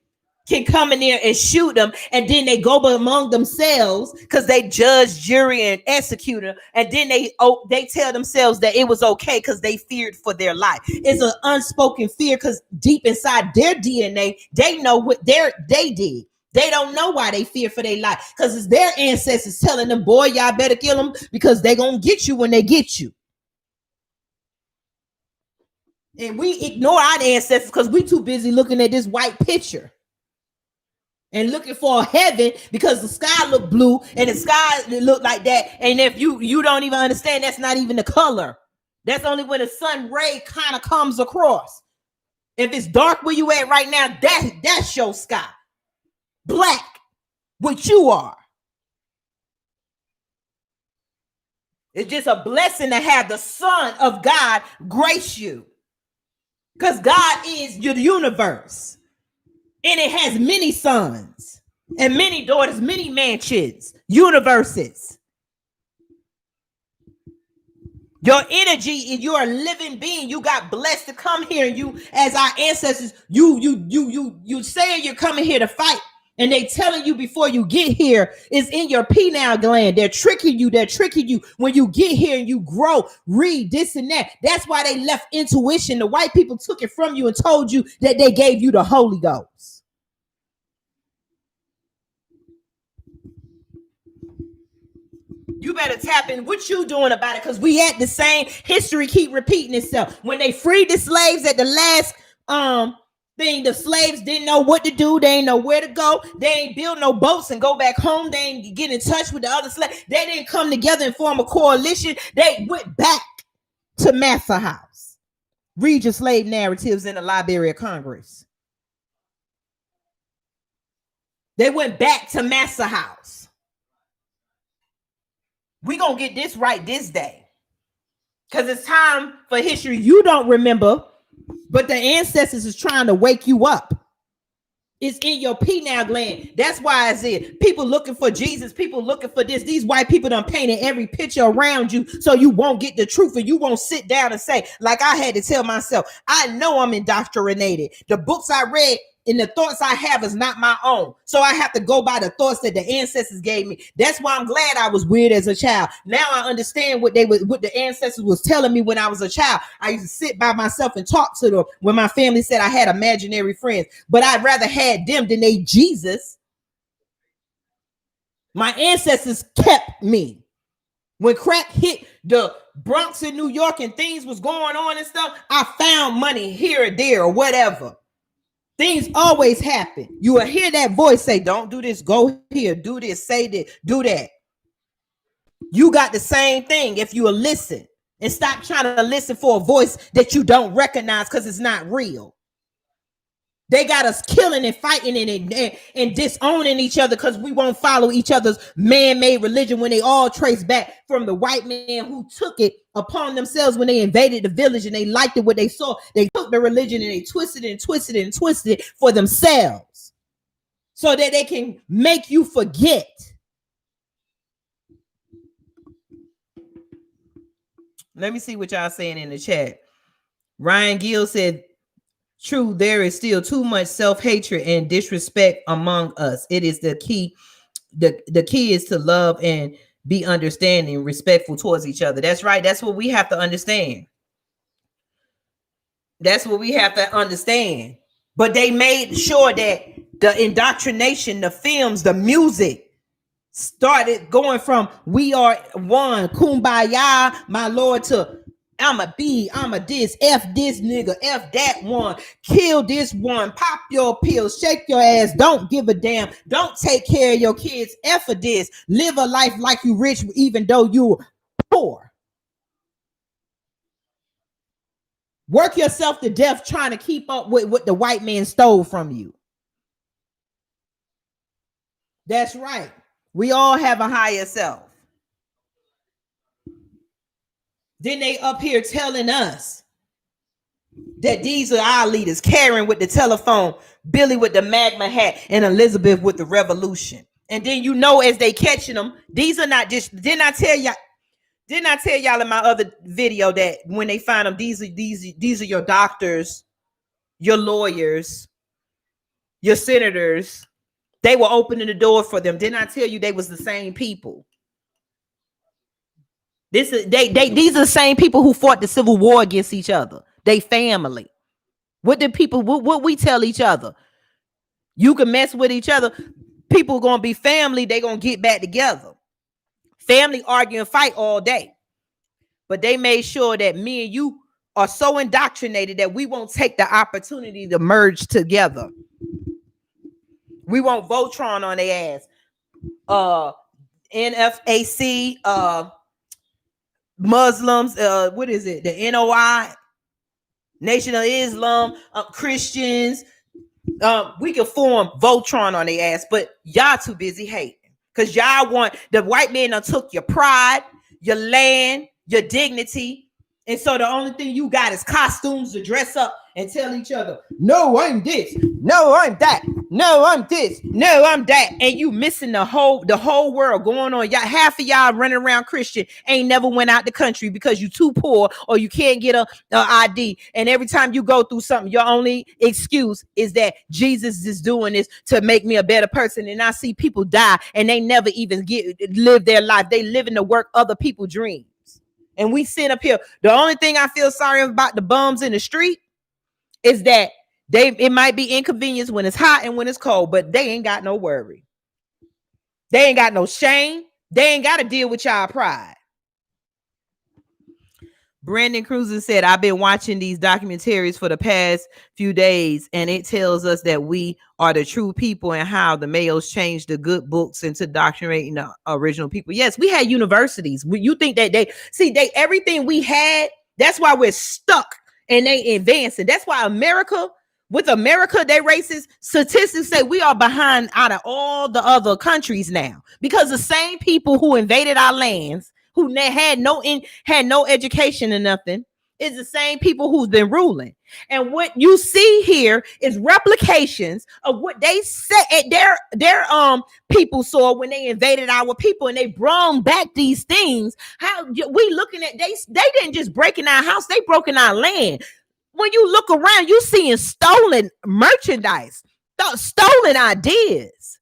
can come in there and shoot them, and then they go among themselves because they judge, jury, and executor, and then they tell themselves that it was okay because they feared for their life. It's an unspoken fear because deep inside their DNA, they know what they did. They don't know why they fear for their life because it's their ancestors telling them, boy, y'all better kill them because they gonna get you when they get you. And we ignore our ancestors because we too busy looking at this white picture and looking for a heaven because the sky look blue and the sky look like that. And if you don't even understand, that's not even the color. That's only when the sun ray kind of comes across. If it's dark where you at right now, that's your sky. Black, what you are. It's just a blessing to have the Son of God grace you. Because God is your universe. And it has many sons and many daughters, many mansions, universes. Your energy, and you're a living being. You got blessed to come here, and you, as our ancestors, you saying you're coming here to fight, and they telling you before you get here is in your pineal gland. They're tricking you. They're tricking you when you get here and you grow, read this and that. That's why they left intuition. The white people took it from you and told you that they gave you the Holy Ghost. You better tap in. What you doing about it? Because we at the same history keep repeating itself. When they freed the slaves at the last thing, the slaves didn't know what to do. They ain't know where to go. They ain't build no boats and go back home. They ain't get in touch with the other slaves. They didn't come together and form a coalition. They went back to Massa House. Read your slave narratives in the Library of Congress. They went back to Massa House. We gonna get this right this day. Because it's time for history you don't remember, but the ancestors is trying to wake you up. It's in your pineal gland. That's why it's it. People looking for Jesus, people looking for this. These white people done painted every picture around you so you won't get the truth and you won't sit down and say, like I had to tell myself, I know I'm indoctrinated. The books I read and the thoughts I have is not my own. So I have to go by the thoughts that the ancestors gave me. That's why I'm glad I was weird as a child. Now I understand what the ancestors was telling me when I was a child. I used to sit by myself and talk to them when my family said I had imaginary friends, but I'd rather had them than they Jesus. My ancestors kept me. When crack hit the Bronx in New York and things was going on and stuff, I found money here or there or whatever. Things always happen. You will hear that voice say, don't do this, go here, do this, say this, do that. You got the same thing if you will listen and stop trying to listen for a voice that you don't recognize because it's not real. They got us killing and fighting and disowning each other because we won't follow each other's man-made religion when they all trace back from the white man who took it upon themselves when they invaded the village and they liked it what they saw. They took the religion and they twisted and twisted and twisted it for themselves so that they can make you forget. Let me see what y'all saying in the chat. Ryan Gill said, true, there is still too much self-hatred and disrespect among us. It is the key. The key is to love and be understanding, respectful towards each other. That's right. That's what we have to understand. That's what we have to understand. But they made sure that the indoctrination, the films, the music started going from we are one, kumbaya, my lord, to I'm a this, F this nigga, F that one, kill this one, pop your pills, shake your ass, don't give a damn, don't take care of your kids, F of this, live a life like you rich even though you poor. Work yourself to death trying to keep up with what the white man stole from you. That's right. We all have a higher self. Then they up here telling us that these are our leaders, Karen with the telephone, Billy with the magma hat, and Elizabeth with the revolution. And then you know as they catching them, these are not just, didn't I tell y'all in my other video that when they find them, these are your doctors, your lawyers, your senators. They were opening the door for them. Didn't I tell you they was the same people? These are the same people who fought the Civil War against each other. They family. What did people, what we tell each other? You can mess with each other. People gonna be family. They gonna get back together. Family argue and fight all day. But they made sure that me and you are so indoctrinated that we won't take the opportunity to merge together. We won't Voltron on their ass. NFAC, Muslims, what is it? The NOI, Nation of Islam, Christians. We can form Voltron on their ass, but y'all too busy hating. Because y'all want, the white man done took your pride, your land, your dignity. And so the only thing you got is costumes to dress up and tell each other, no, I'm this. No, I'm that. No, I'm this. No, I'm that. And you missing the whole world going on. Y'all, half of y'all running around Christian ain't never went out the country because you too poor or you can't get a ID. And every time you go through something, your only excuse is that Jesus is doing this to make me a better person. And I see people die and they never even live their life. They live in the work other people dreams. And we sit up here. The only thing I feel sorry about the bums in the street is that it might be inconvenience when it's hot and when it's cold, but they ain't got no worry. They ain't got no shame. They ain't got to deal with y'all pride. Brandon Cruiser said, I've been watching these documentaries for the past few days, and it tells us that we are the true people and how the males changed the good books into doctrinating the original people. Yes, we had universities. You think that everything we had, that's why we're stuck and they advancing. That's why America, they racist statistics say we are behind out of all the other countries now, because the same people who invaded our lands, who had no education or nothing, is the same people who's been ruling. And what you see here is replications of what they said their people saw when they invaded our people, and they brought back these things. How we looking at they didn't just break in our house, they broke in our land. When you look around, you seeing stolen merchandise, stolen ideas.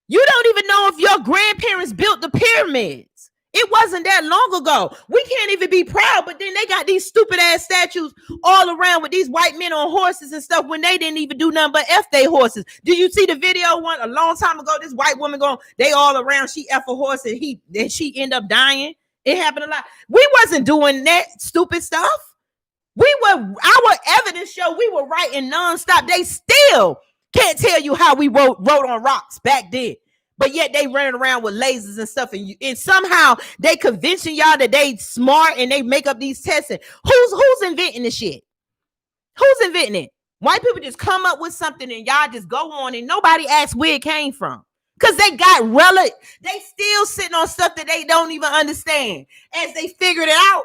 You don't even know if your grandparents built the pyramids. It wasn't that long ago. We can't even be proud, but then they got these stupid ass statues all around with these white men on horses and stuff when they didn't even do nothing but F they horses. Did you see the video one a long time ago? This white woman going, they all around, she F a horse and she end up dying. It happened a lot. We wasn't doing that stupid stuff. Our evidence show we were writing nonstop. They still can't tell you how we wrote on rocks back then. But yet they running around with lasers and stuff, and somehow they convincing y'all that they smart and they make up these tests. And who's inventing this shit? Who's inventing it? White people just come up with something and y'all just go on and nobody asks where it came from. Because they got they still sitting on stuff that they don't even understand. As they figured it out,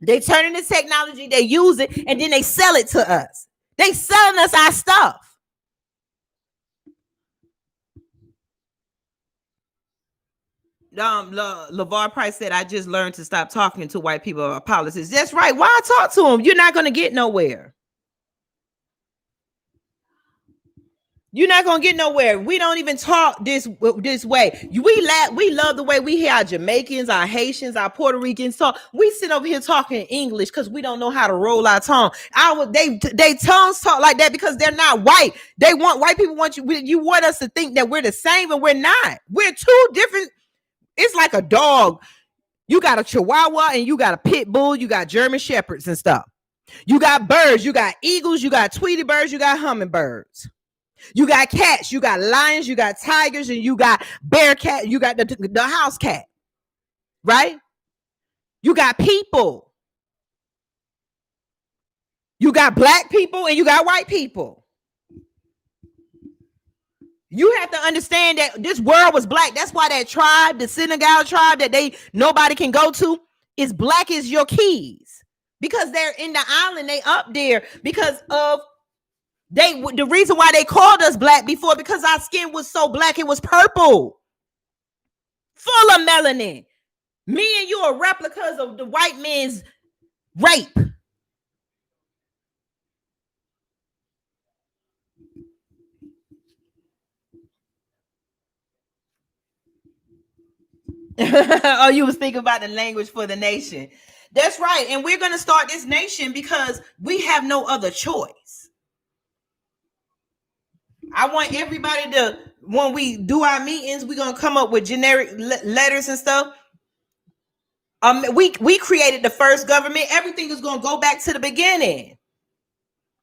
they turn into technology, they use it, and then they sell it to us. They selling us our stuff. LeVar Price said, I just learned to stop talking to white people about politics. That's right. Why talk to them? You're not going to get nowhere. You're not gonna get nowhere. We don't even talk this way. We love the way we hear our Jamaicans, our Haitians, our Puerto Ricans talk. We sit over here talking English because we don't know how to roll our tongue. They tongues talk like that because they're not white. White people want you want us to think that we're the same, and we're not. We're two different. It's like a dog. You got a Chihuahua and you got a pit bull. You got German shepherds and stuff. You got birds. You got eagles. You got Tweety birds. You got hummingbirds. You got cats, you got lions, you got tigers, and you got bear cat, you got the house cat, right? You got people. You got black people and you got white people. You have to understand that this world was black. That's why that tribe, the Senegal tribe that nobody can go to, is black as your keys. Because they're in the island, they up there because of the reason why they called us black before, because our skin was so black, it was purple, full of melanin. Me and you are replicas of the white man's rape. Oh, you was thinking about the language for the nation. That's right. And we're going to start this nation because we have no other choice. I want everybody to, when we do our meetings, we're going to come up with generic letters and stuff. We created the first government. Everything is going to go back to the beginning.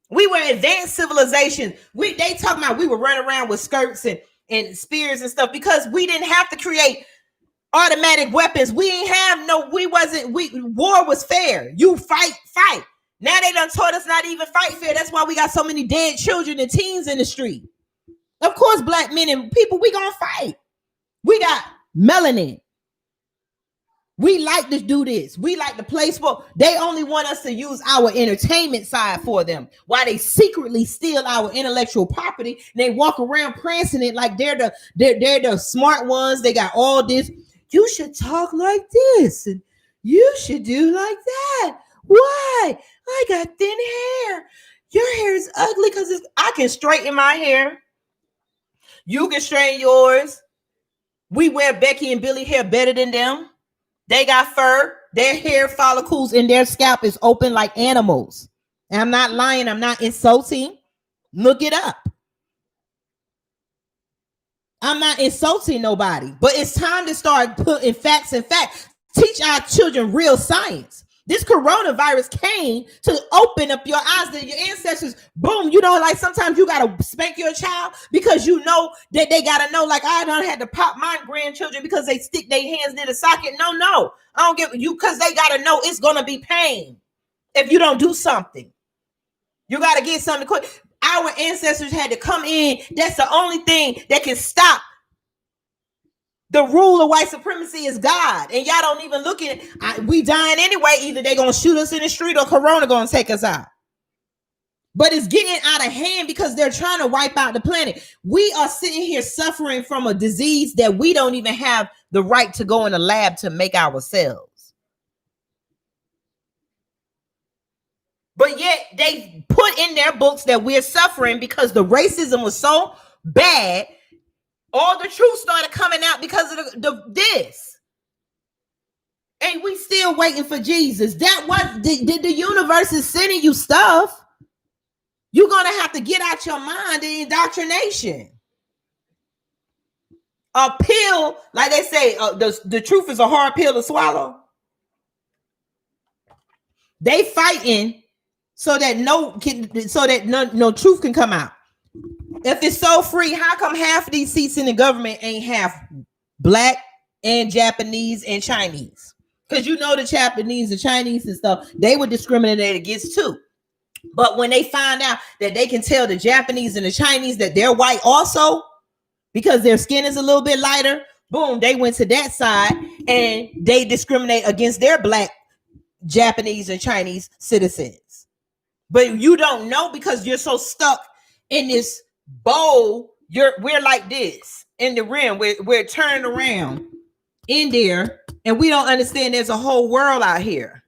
We were advanced civilization. They talking about we were running around with skirts and spears and stuff because we didn't have to create automatic weapons. We ain't have war was fair. You fight. Now they done taught us not to even fight fair. That's why we got so many dead children and teens in the street. Of course, black men and people, we gonna fight. We got melanin. We like to do this. We like to play sport. They only want us to use our entertainment side for them, while they secretly steal our intellectual property. And they walk around prancing it like they're the smart ones. They got all this. You should talk like this, and you should do like that. Why? I got thin hair. Your hair is ugly because I can straighten my hair. You can straighten yours. We wear Becky and Billy hair better than them. They got fur. Their hair follicles in their scalp is open like animals. And I'm not lying. I'm not insulting. Look it up. I'm not insulting nobody. But it's time to start putting facts in facts. Teach our children real science. This coronavirus came to open up your eyes to your ancestors. Boom. You know, like sometimes you got to spank your child because you know that they got to know, like I done had to pop my grandchildren because they stick their hands in the socket. No. I don't give you because they got to know it's going to be pain if you don't do something. You got to get something quick. Our ancestors had to come in. That's the only thing that can stop the rule of white supremacy is God. And y'all don't even look at it. We dying anyway. Either they're going to shoot us in the street or Corona going to take us out. But it's getting out of hand because they're trying to wipe out the planet. We are sitting here suffering from a disease that we don't even have the right to go in a lab to make ourselves. But yet they put in their books that we're suffering because the racism was so bad. All the truth started coming out because of this. And we still waiting for Jesus. That was the universe is sending you stuff. You're going to have to get out your mind the indoctrination. A pill, like they say, the truth is a hard pill to swallow. They fighting so that no truth can come out. If it's so free, how come half of these seats in the government ain't half black and Japanese and Chinese? Because you know the Japanese and Chinese and stuff, they were discriminated against too. But when they find out that they can tell the Japanese and the Chinese that they're white also, because their skin is a little bit lighter, boom, they went to that side and they discriminate against their black Japanese and Chinese citizens. But you don't know because you're so stuck in this bowl. We're like this in the rim. We're turned around. in there, and we don't understand there's a whole world out here.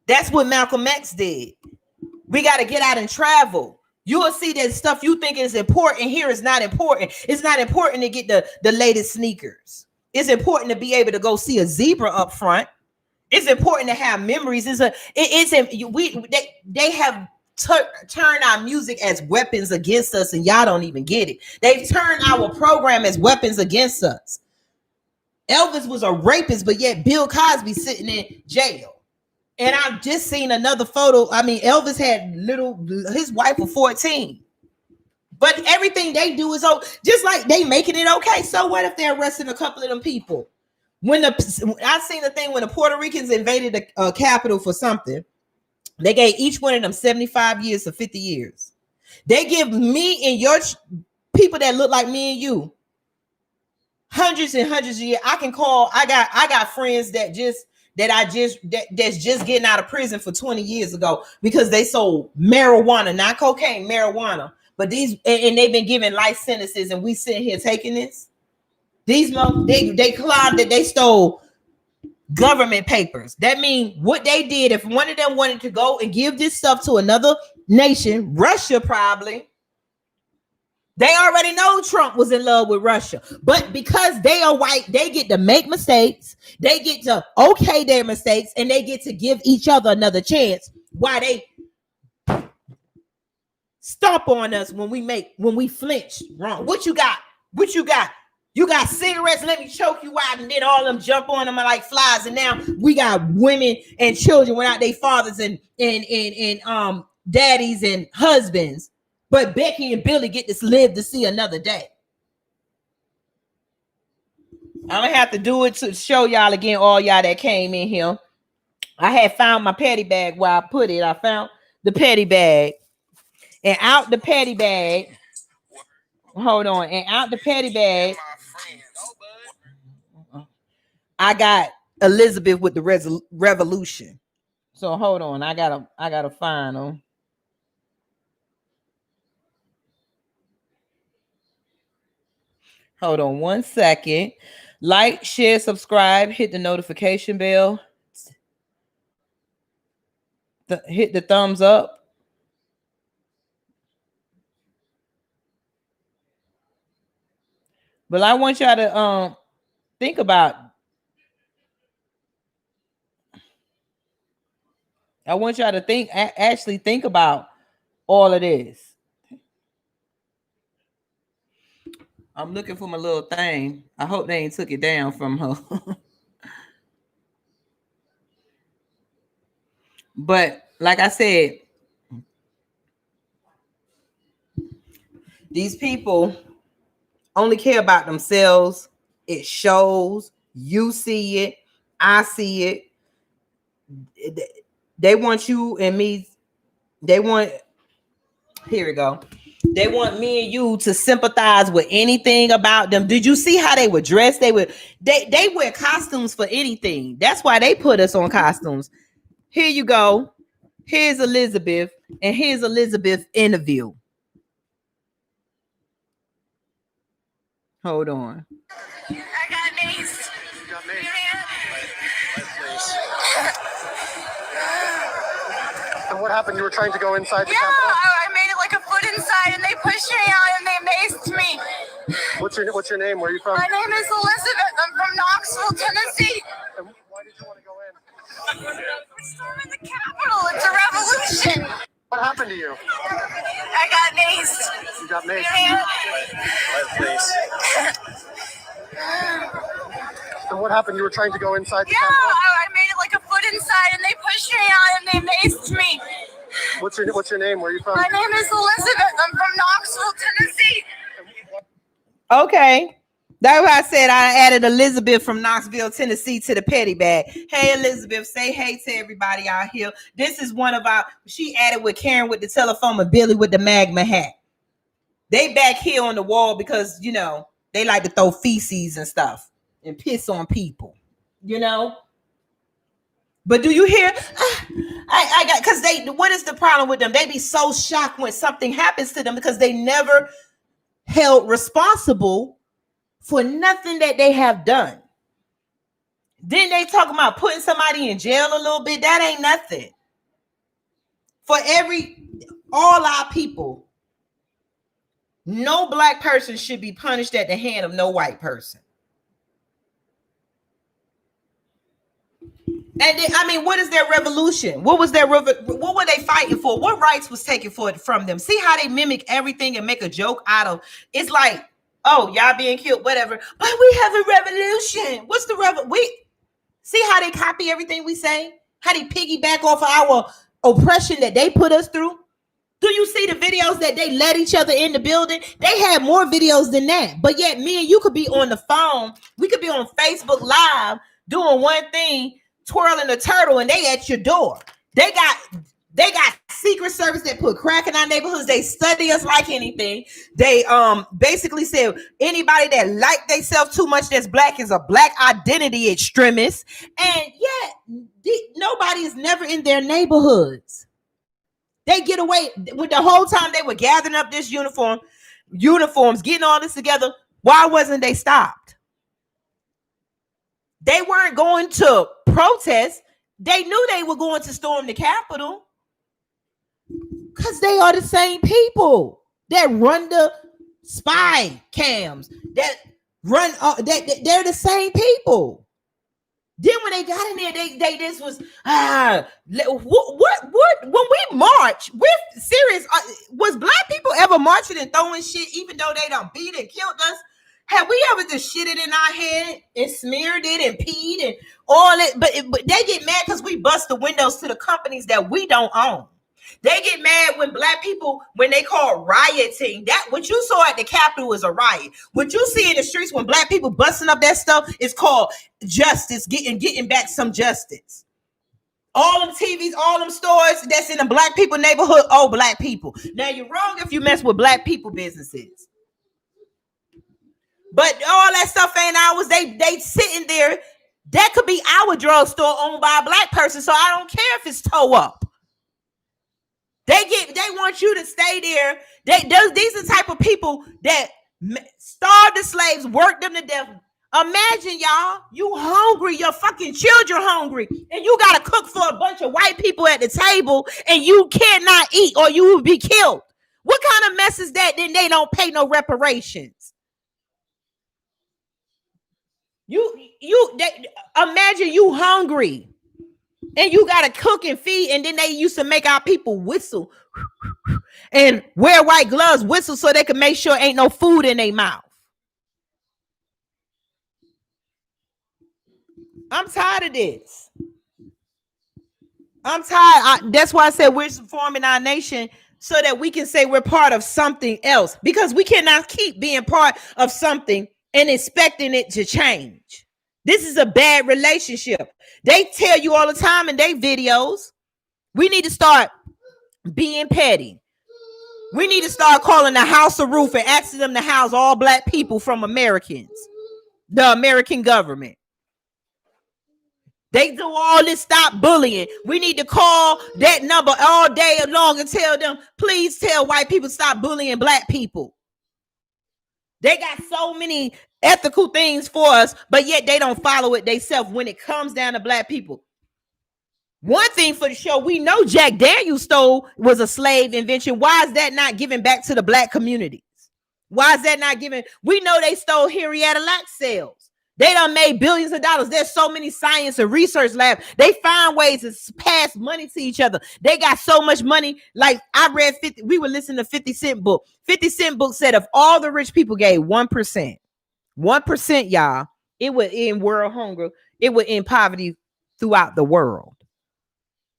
That's what Malcolm X did. We got to get out and travel. You will see that stuff you think is important here is not important. It's not important to get the latest sneakers. It's important to be able to go see a zebra up front. It's important to have memories. They have turned our music as weapons against us, and y'all don't even get it. They've turned our program as weapons against us. Elvis was a rapist, but yet Bill Cosby sitting in jail. And I've just seen another photo. I mean, Elvis had his wife was 14. But everything they do is just like they making it okay. So what if they're arresting a couple of them people? I seen the thing when the Puerto Ricans invaded the Capitol for something, they gave each one of them 75 years to 50 years. They give me and your people that look like me and you hundreds and hundreds of years. I can call. I got friends that's just getting out of prison for 20 years ago because they sold marijuana, not cocaine, marijuana. But these and they've been given life sentences, and we sitting here taking this. These they climbed that they stole government papers. That means what they did, if one of them wanted to go and give this stuff to another nation, Russia probably, they already know Trump was in love with Russia. But because they are white, they get to make mistakes. They get to okay their mistakes, and they get to give each other another chance. Why they stomp on us when we flinch wrong. What you got? What you got? You got cigarettes, let me choke you out, and then all of them jump on them like flies. And now we got women and children without their fathers and daddies and husbands. But Becky and Billy get to live to see another day. I'm gonna have to do it to show y'all again, all y'all that came in here. I had found my petty bag where I put it. I found the petty bag. And out the petty bag. Hold on. And out the petty bag, I got Elizabeth with the revolution. So hold on. I gotta find them. Hold on 1 second. Like, share, subscribe, hit the notification bell. Hit the thumbs up. But I want y'all to think about. I want y'all to actually think about all of this. I'm looking for my little thing. I hope they ain't took it down from her. But like I said, these people only care about themselves. It shows. You see it. I see it. They want you and me. Here we go. They want me and you to sympathize with anything about them. Did you see how they were dressed? They wear costumes for anything. That's why they put us on costumes. Here you go. Here's Elizabeth, and here's Elizabeth's interview. Hold on. I got maced. You got maced. And what happened? You were trying to go inside the Capitol? I made it like a foot inside, and they pushed me out, and they maced me. What's your name? Where are you from? My name is Elizabeth. I'm from Knoxville, Tennessee. And why did you want to go in? We're storming the Capitol. It's a revolution. What happened to you? I got maced. You got maced. And what happened? You were trying to go inside the Capitol? I made it like a foot inside, and they pushed me out, and they maced me. What's your name? Where are you from? My name is Elizabeth. I'm from Knoxville, Tennessee. Okay. That's why I said I added Elizabeth from Knoxville, Tennessee to the petty bag. Hey, Elizabeth, say hey to everybody out here. This is one of she added with Karen with the telephone and Billy with the magma hat. They back here on the wall because, they like to throw feces and stuff and piss on people, But do you hear? What is the problem with them? They be so shocked when something happens to them because they never held responsible for nothing that they have done. Then they talking about putting somebody in jail a little bit. That ain't nothing. For all our people, no black person should be punished at the hand of no white person. And then, I mean, what is their revolution? What were they fighting for? What rights was taken from them? See how they mimic everything and make a joke out of it's like, oh, y'all being killed, whatever. But we have a revolution. What's the revolution? See how they copy everything we say? How they piggyback off of our oppression that they put us through? Do you see the videos that they let each other in the building? They had more videos than that. But yet me and you could be on the phone. We could be on Facebook Live doing one thing, twirling a turtle, and they at your door. They got Secret Service that put crack in our neighborhoods. They study us like anything. They basically said anybody that like themselves too much that's black is a black identity extremist. And yet nobody is never in their neighborhoods. They get away with the whole time they were gathering up this uniforms, getting all this together. Why wasn't they stopped? They weren't going to protest. They knew they were going to storm the Capitol because they are the same people that run the spy cams, that run. They're the same people. Then when they got in there, they this was what when we march, we're serious. Was black people ever marching and throwing shit, even though they done beat and killed us? Have we ever just shitted in our head and smeared it and peed and all it? But they get mad because we bust the windows to the companies that we don't own. They get mad when black people, when they call rioting, that what you saw at the Capitol is a riot. What you see in the streets when black people busting up that stuff is called justice, getting back some justice. All them TVs, all them stores that's in the black people neighborhood, oh, black people. Now you're wrong if you mess with black people businesses. But all that stuff ain't ours. They sitting there. That could be our drugstore owned by a black person, so I don't care if it's toe up. They want you to stay there. These are the type of people that starved the slaves, worked them to death. Imagine, y'all, you hungry, your fucking children hungry, and you got to cook for a bunch of white people at the table, and you cannot eat or you will be killed. What kind of mess is that? Then they don't pay no reparations. Imagine you hungry. And you got to cook and feed. And then they used to make our people whistle and wear white gloves, whistle so they can make sure ain't no food in their mouth. I'm tired of this. I'm tired. That's why I said we're forming our nation so that we can say we're part of something else. Because we cannot keep being part of something and expecting it to change. This is a bad relationship. They tell you all the time in their videos, we need to start being petty. We need to start calling the house a roof and asking them to house all black people from Americans, the American government. They do all this, stop bullying. We need to call that number all day long and tell them, please tell white people stop bullying black people. They got so many ethical things for us, but yet they don't follow it themselves when it comes down to black people. One thing for the show, we know Jack Daniels stole was a slave invention. Why is that not given back to the black communities? Why is that not given? We know they stole Henrietta Lacks cells. They done made billions of dollars. There's so many science and research labs. They find ways to pass money to each other. They got so much money. Like I read we were listening to 50 Cent book. 50 Cent book said if all the rich people gave 1%, y'all, it would end world hunger. It would end poverty throughout the world.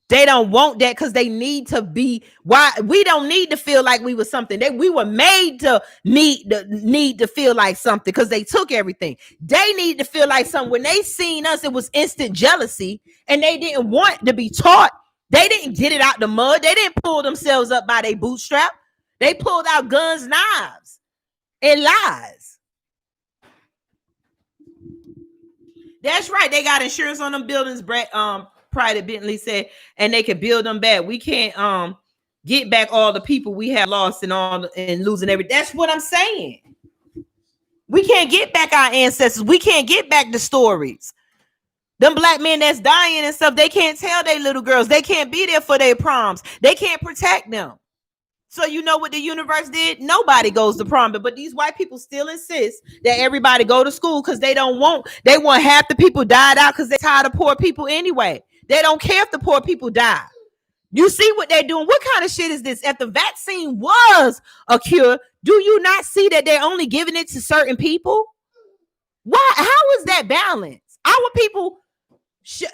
They don't want that because they need to be. Why we don't need to feel like we were something. We were made to need to feel like something because they took everything. They need to feel like something. When they seen us, it was instant jealousy, and they didn't want to be taught. They didn't get it out the mud. They didn't pull themselves up by their bootstrap. They pulled out guns, knives, and lies. That's right. They got insurance on them buildings, Brett. Private Bentley said, and they can build them back. We can't get back all the people we have lost and losing everything. That's what I'm saying. We can't get back our ancestors. We can't get back the stories. Them black men that's dying and stuff, they can't tell their little girls. They can't be there for their proms. They can't protect them. So you know what the universe did? Nobody goes to prom, but these white people still insist that everybody go to school because they want half the people died out because they're tired of poor people anyway. They don't care if the poor people die. You see what they're doing? What kind of shit is this? If the vaccine was a cure, do you not see that they're only giving it to certain people? Why? How is that balance? Our people,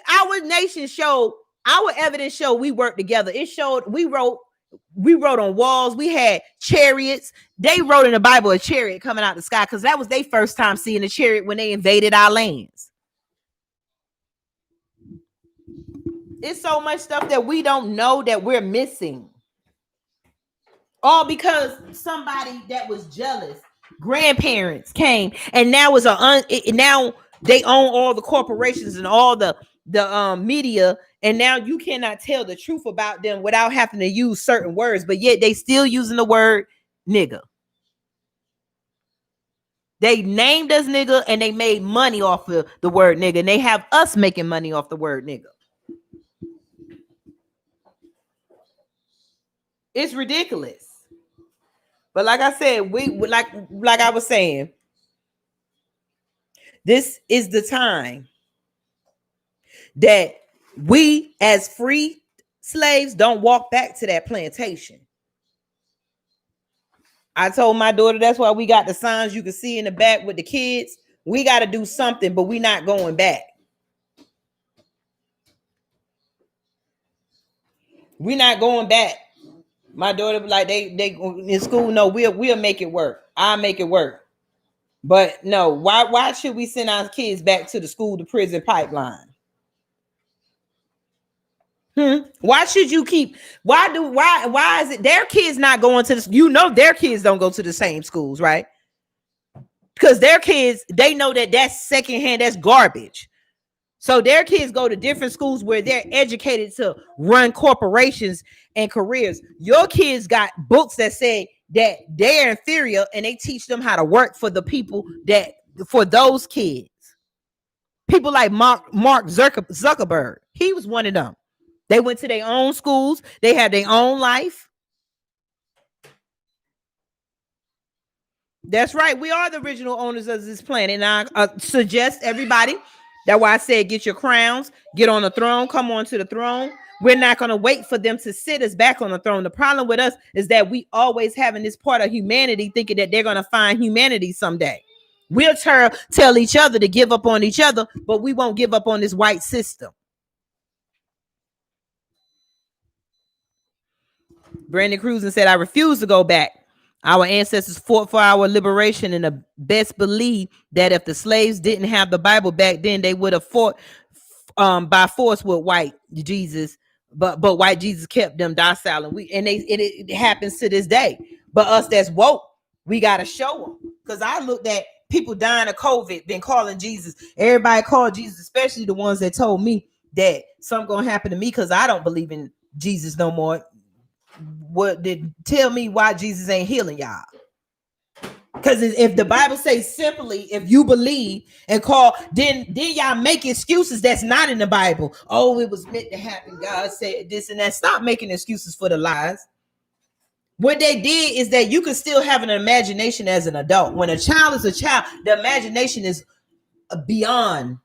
our nation showed, our evidence showed we worked together. It showed we wrote on walls. We had chariots. They wrote in the Bible a chariot coming out the sky because that was their first time seeing a chariot when they invaded our lands. It's so much stuff that we don't know that we're missing. All because somebody that was jealous, grandparents came, and now now they own all the corporations and all the media, and now you cannot tell the truth about them without having to use certain words, but yet they still using the word nigga. They named us nigga and they made money off of the word nigga, and they have us making money off the word nigga. It's ridiculous. But like I said, we like I was saying, this is the time that we as free slaves don't walk back to that plantation. I told my daughter that's why we got the signs you can see in the back with the kids. We got to do something, but we're not going back. We're not going back. My daughter like they in school. No, we'll make it work. I'll make it work. But no, why should we send our kids back to the school to prison pipeline? Why should you keep? Why is it their kids not going to this? You know their kids don't go to the same schools, right? Because their kids, they know that that's secondhand, that's garbage. So their kids go to different schools where they're educated to run corporations and careers. Your kids got books that say that they're inferior and they teach them how to work for the people that for those kids. People like Mark Zuckerberg. He was one of them. They went to their own schools. They had their own life. That's right. We are the original owners of this planet. And I suggest everybody, that's why I said get your crowns, get on the throne, come on to the throne. We're not going to wait for them to sit us back on the throne. The problem with us is that we always having this part of humanity thinking that they're going to find humanity someday. We'll tell each other to give up on each other, but we won't give up on this white system. Brandon Cruzen said, I refuse to go back. Our ancestors fought for our liberation, and the best believe that if the slaves didn't have the Bible back then, they would have fought by force with white Jesus. But white Jesus kept them docile, and it happens to this day. But us that's woke, we got to show them. Because I looked at people dying of COVID, been calling Jesus. Everybody called Jesus, especially the ones that told me that something gonna happen to me because I don't believe in Jesus no more. What did tell me why Jesus ain't healing y'all? Because if the Bible says simply, if you believe and call, then y'all make excuses that's not in the Bible. Oh, it was meant to happen. God said this and that. Stop making excuses for the lies. What they did is that you can still have an imagination as an adult. When a child is a child, the imagination is beyond.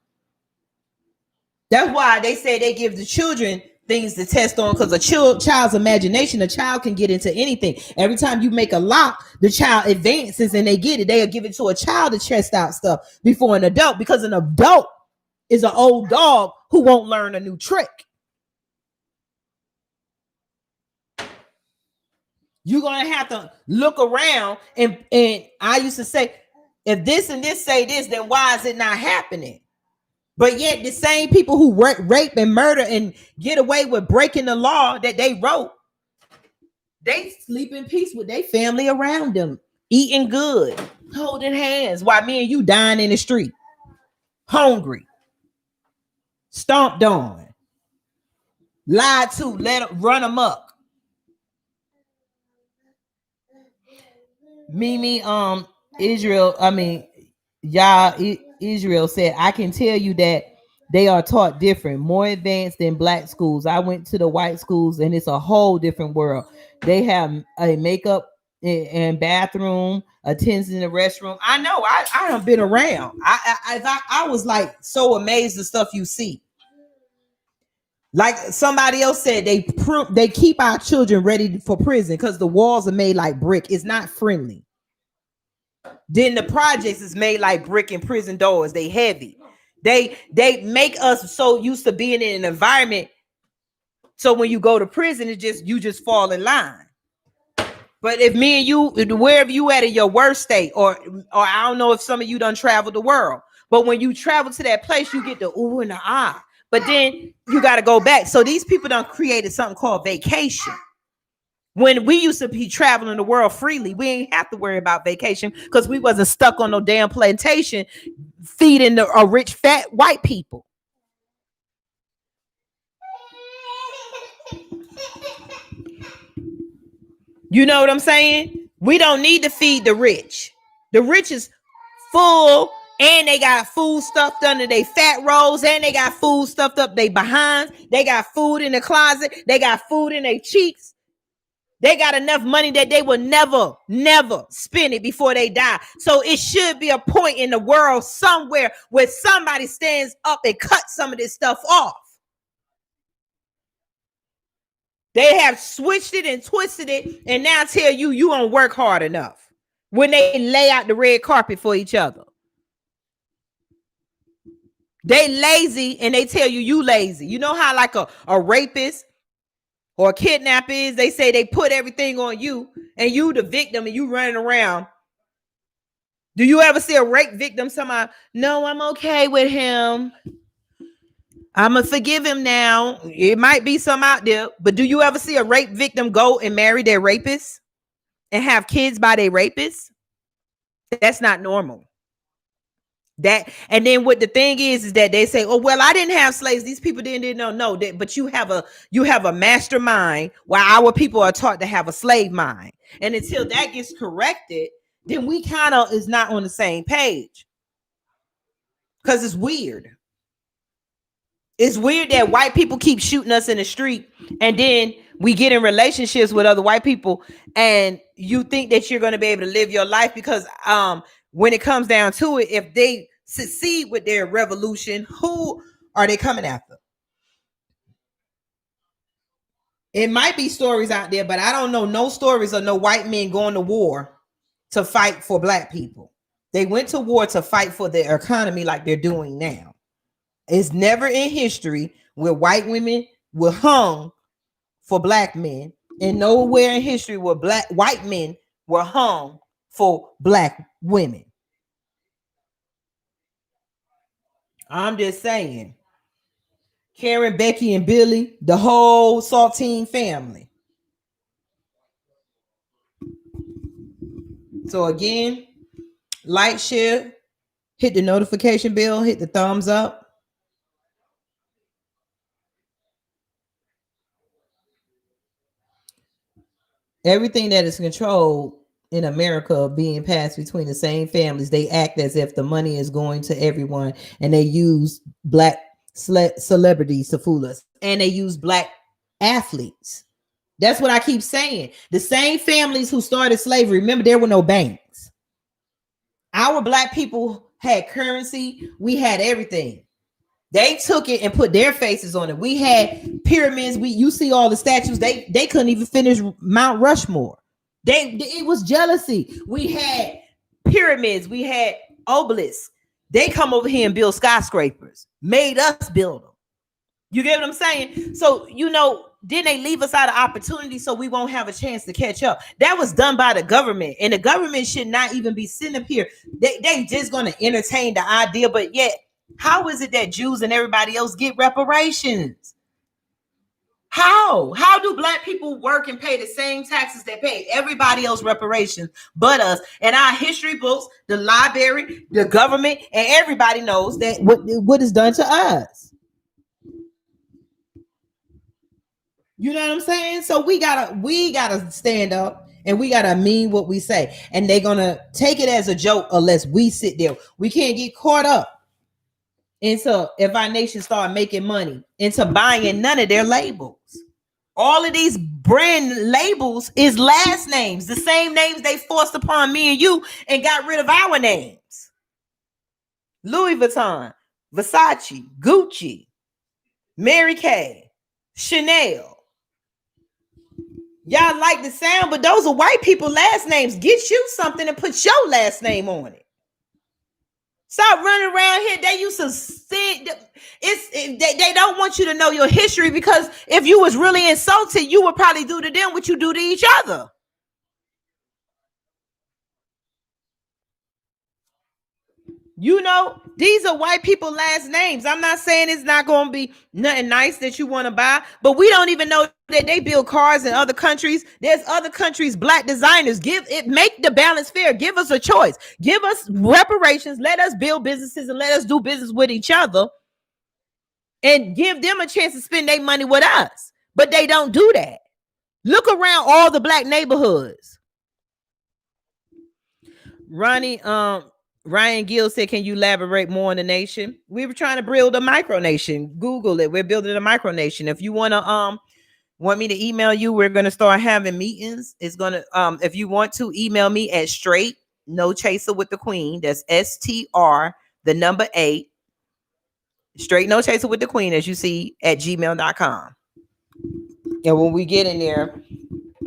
That's why they say they give the children things to test on, because a child's imagination, a child can get into anything. Every time you make a lock, the child advances and they get it. They'll give it to a child to test out stuff before an adult, because an adult is an old dog who won't learn a new trick. You're going to have to look around and I used to say, if this and this say this, then why is it not happening? But yet the same people who rape and murder and get away with breaking the law that they wrote, they sleep in peace with their family around them, eating good, holding hands, while me and you dying in the street, hungry, stomped on, lied to, let them run amok. Israel said, I can tell you that They are taught different, more advanced than black schools. I went to the white schools and it's a whole different world. They have a makeup and bathroom, attends in the restroom. I know. I have been around. I was like so amazed the stuff you see. Like somebody else said, they keep our children ready for prison because the walls are made like brick. It's not friendly. Then the projects is made like brick and prison doors. They heavy. They make us so used to being in an environment. So when you go to prison, you just fall in line. But if me and you, wherever you at in your worst state, or I don't know if some of you done traveled the world, but when you travel to that place, you get the ooh and the ah. But then you got to go back. So these people done created something called vacation. When we used to be traveling the world freely, we ain't have to worry about vacation because we wasn't stuck on no damn plantation feeding a rich, fat white people. You know what I'm saying? We don't need to feed the rich. The rich is full and they got food stuffed under their fat rolls and they got food stuffed up their behinds. They got food in the closet. They got food in their cheeks. They got enough money that they will never spend it before they die. So it should be a point in the world somewhere where somebody stands up and cuts some of this stuff off. They have switched it and twisted it and now tell you don't work hard enough when they lay out the red carpet for each other. They lazy and they tell you lazy. You know how like a rapist or a kidnapper is? They say they put everything on you and you the victim and you running around. Do you ever see a rape victim? Somebody, no, I'm okay with him. I'm going to forgive him now. It might be some out there, but do you ever see a rape victim go and marry their rapist and have kids by their rapist? That's not normal. And then what the thing is that they say, oh, well, I didn't have slaves. These people didn't know that, but you have a mastermind while our people are taught to have a slave mind. And until that gets corrected, then we kind of is not on the same page. Because it's weird. It's weird that white people keep shooting us in the street and then we get in relationships with other white people and you think that you're going to be able to live your life because when it comes down to it, if they succeed with their revolution, who are they coming after? It might be stories out there, but I don't know no stories of no white men going to war to fight for black people. They went to war to fight for their economy like they're doing now. It's never in history where white women were hung for black men, and nowhere in history where white men were hung for black women. I'm just saying. Karen, Becky, and Billy, the whole Saltine family. So again, like, share, hit the notification bell, hit the thumbs up. Everything that is controlled in America being passed between the same families, they act as if the money is going to everyone, and they use black celebrities to fool us, and they use black athletes. That's what I keep saying. The same families who started slavery, remember, there were no banks. Our black people had currency. We had everything. They took it and put their faces on it. We had pyramids. You see all the statues. They couldn't even finish Mount Rushmore. It was jealousy. We had pyramids. We had obelisks. They come over here and build skyscrapers. Made us build them. You get what I'm saying? So, then they leave us out of opportunity so we won't have a chance to catch up. That was done by the government, and the government should not even be sitting up here. They just going to entertain the idea, but yet, how is it that Jews and everybody else get reparations? How do black people work and pay the same taxes that pay everybody else reparations but us? And our history books, the library, the government, and everybody knows that what is done to us. You know what I'm saying? So we gotta stand up and we gotta mean what we say. And they're gonna take it as a joke unless we sit there. We can't get caught up into, if our nation start making money into buying none of their labels. All of these brand labels is last names, the same names they forced upon me and you and got rid of our names. Louis Vuitton, Versace, Gucci, Mary Kay, Chanel. Y'all like the sound, but those are white people last names. Get you something and put your last name on it. Stop running around here. They used to say they don't want you to know your history, because if you was really insulted, you would probably do to them what you do to each other. You know, these are white people last names. I'm not saying it's not going to be nothing nice that you want to buy, but we don't even know that they build cars in other countries. There's other countries, black designers. Make the balance fair. Give us a choice. Give us reparations. Let us build businesses and let us do business with each other and give them a chance to spend their money with us. But they don't do that. Look around all the black neighborhoods. Ryan Gill said, can you elaborate more on the nation? We were trying to build a micronation. Google it. We're building a micronation. If you want me to email you, we're going to start having meetings. It's going to, if you want to email me at straight, no chaser with the queen. That's STR, the number 8, straight, no chaser with the queen, as you see, at gmail.com. And when we get in there,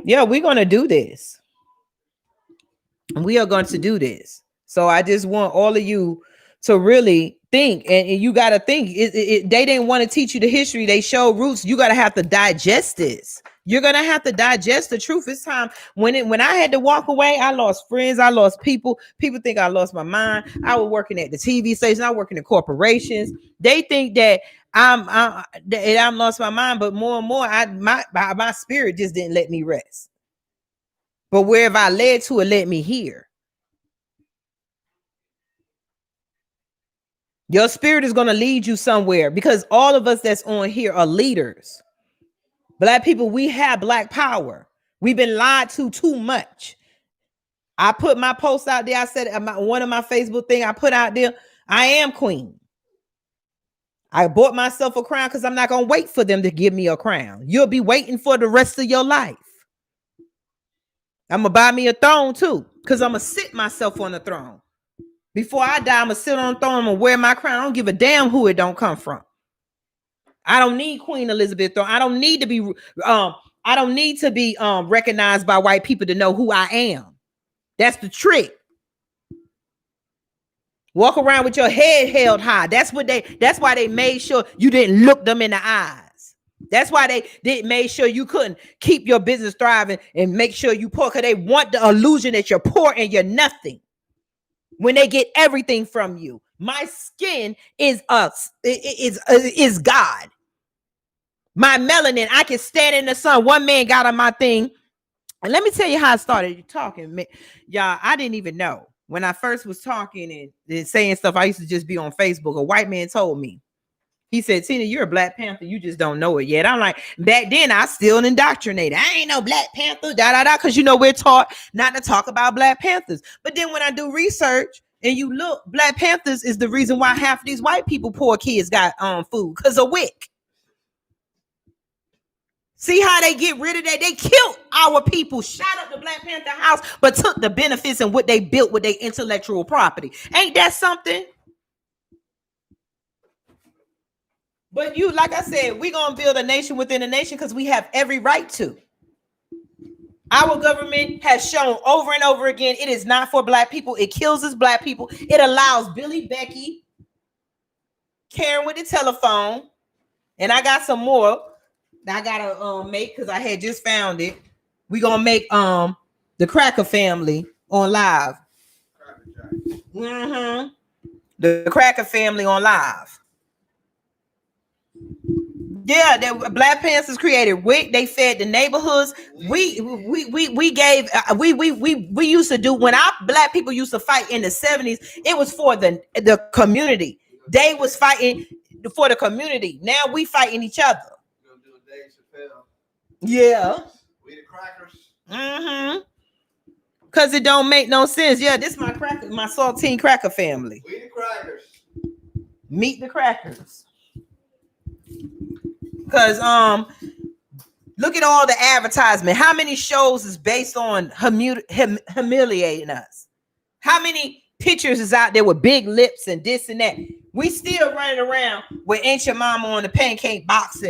yeah, we're going to do this. We are going to do this. So I just want all of you to really think, and you got to think. They didn't want to teach you the history. They show roots. You got to have to digest this. You're gonna have to digest the truth. It's time. When I had to walk away, I lost friends. I lost people. People think I lost my mind. I was working at the TV station. I was working at corporations. They think that I'm lost my mind. But more and more, my spirit just didn't let me rest. But wherever I led to, it led me here. Your spirit is going to lead you somewhere, because all of us that's on here are leaders. Black people, we have black power. We've been lied to too much. I put my post out there. I said one of my Facebook thing I put out there, I am queen. I bought myself a crown because I'm not going to wait for them to give me a crown. You'll be waiting for the rest of your life. I'm going to buy me a throne too, because I'm going to sit myself on the throne. Before I die, I'm going to sit on the throne. I'm going to wear my crown. I don't give a damn who it don't come from. I don't need Queen Elizabeth throne. I don't need to be recognized by white people to know who I am. That's the trick. Walk around with your head held high. That's why they made sure you didn't look them in the eyes. That's why they didn't make sure you couldn't keep your business thriving and make sure you poor, because they want the illusion that you're poor and you're nothing. When they get everything from you. My skin is us. Is God. My melanin, I can stand in the sun. One man got on my thing. And let me tell you how I started talking. Y'all, I didn't even know. When I first was talking and saying stuff, I used to just be on Facebook. A white man told me. He said, Tina, you're a Black Panther. You just don't know it yet. I'm like, back then, I still indoctrinated. I ain't no Black Panther, because we're taught not to talk about Black Panthers. But then when I do research and you look, Black Panthers is the reason why half of these white people, poor kids, got food, because of WIC. See how they get rid of that? They killed our people, shot up the Black Panther house, but took the benefits and what they built with their intellectual property. Ain't that something? But you, like I said, we're going to build a nation within a nation because we have every right to. Our government has shown over and over again, it is not for Black people. It kills us Black people. It allows Billy, Becky, Karen with the telephone, and I got some more that I gotta make because I had just found it. We're gonna make the Cracker family on live. The Cracker family on live. Yeah, the Black Panthers created WIC. They fed the neighborhoods. We used to do, when our Black people used to fight in the 70s, it was for the community. They was fighting for the community. Now we fighting each other. We're gonna do a Dave Chappelle. Yeah. We the crackers. Cause it don't make no sense. Yeah, this is my saltine cracker family. We the crackers. Meet the crackers. Because look at all the advertisement. How many shows is based on humiliating us? How many pictures is out there with big lips and this and that? We still running around with Ain't Your Mama on the pancake box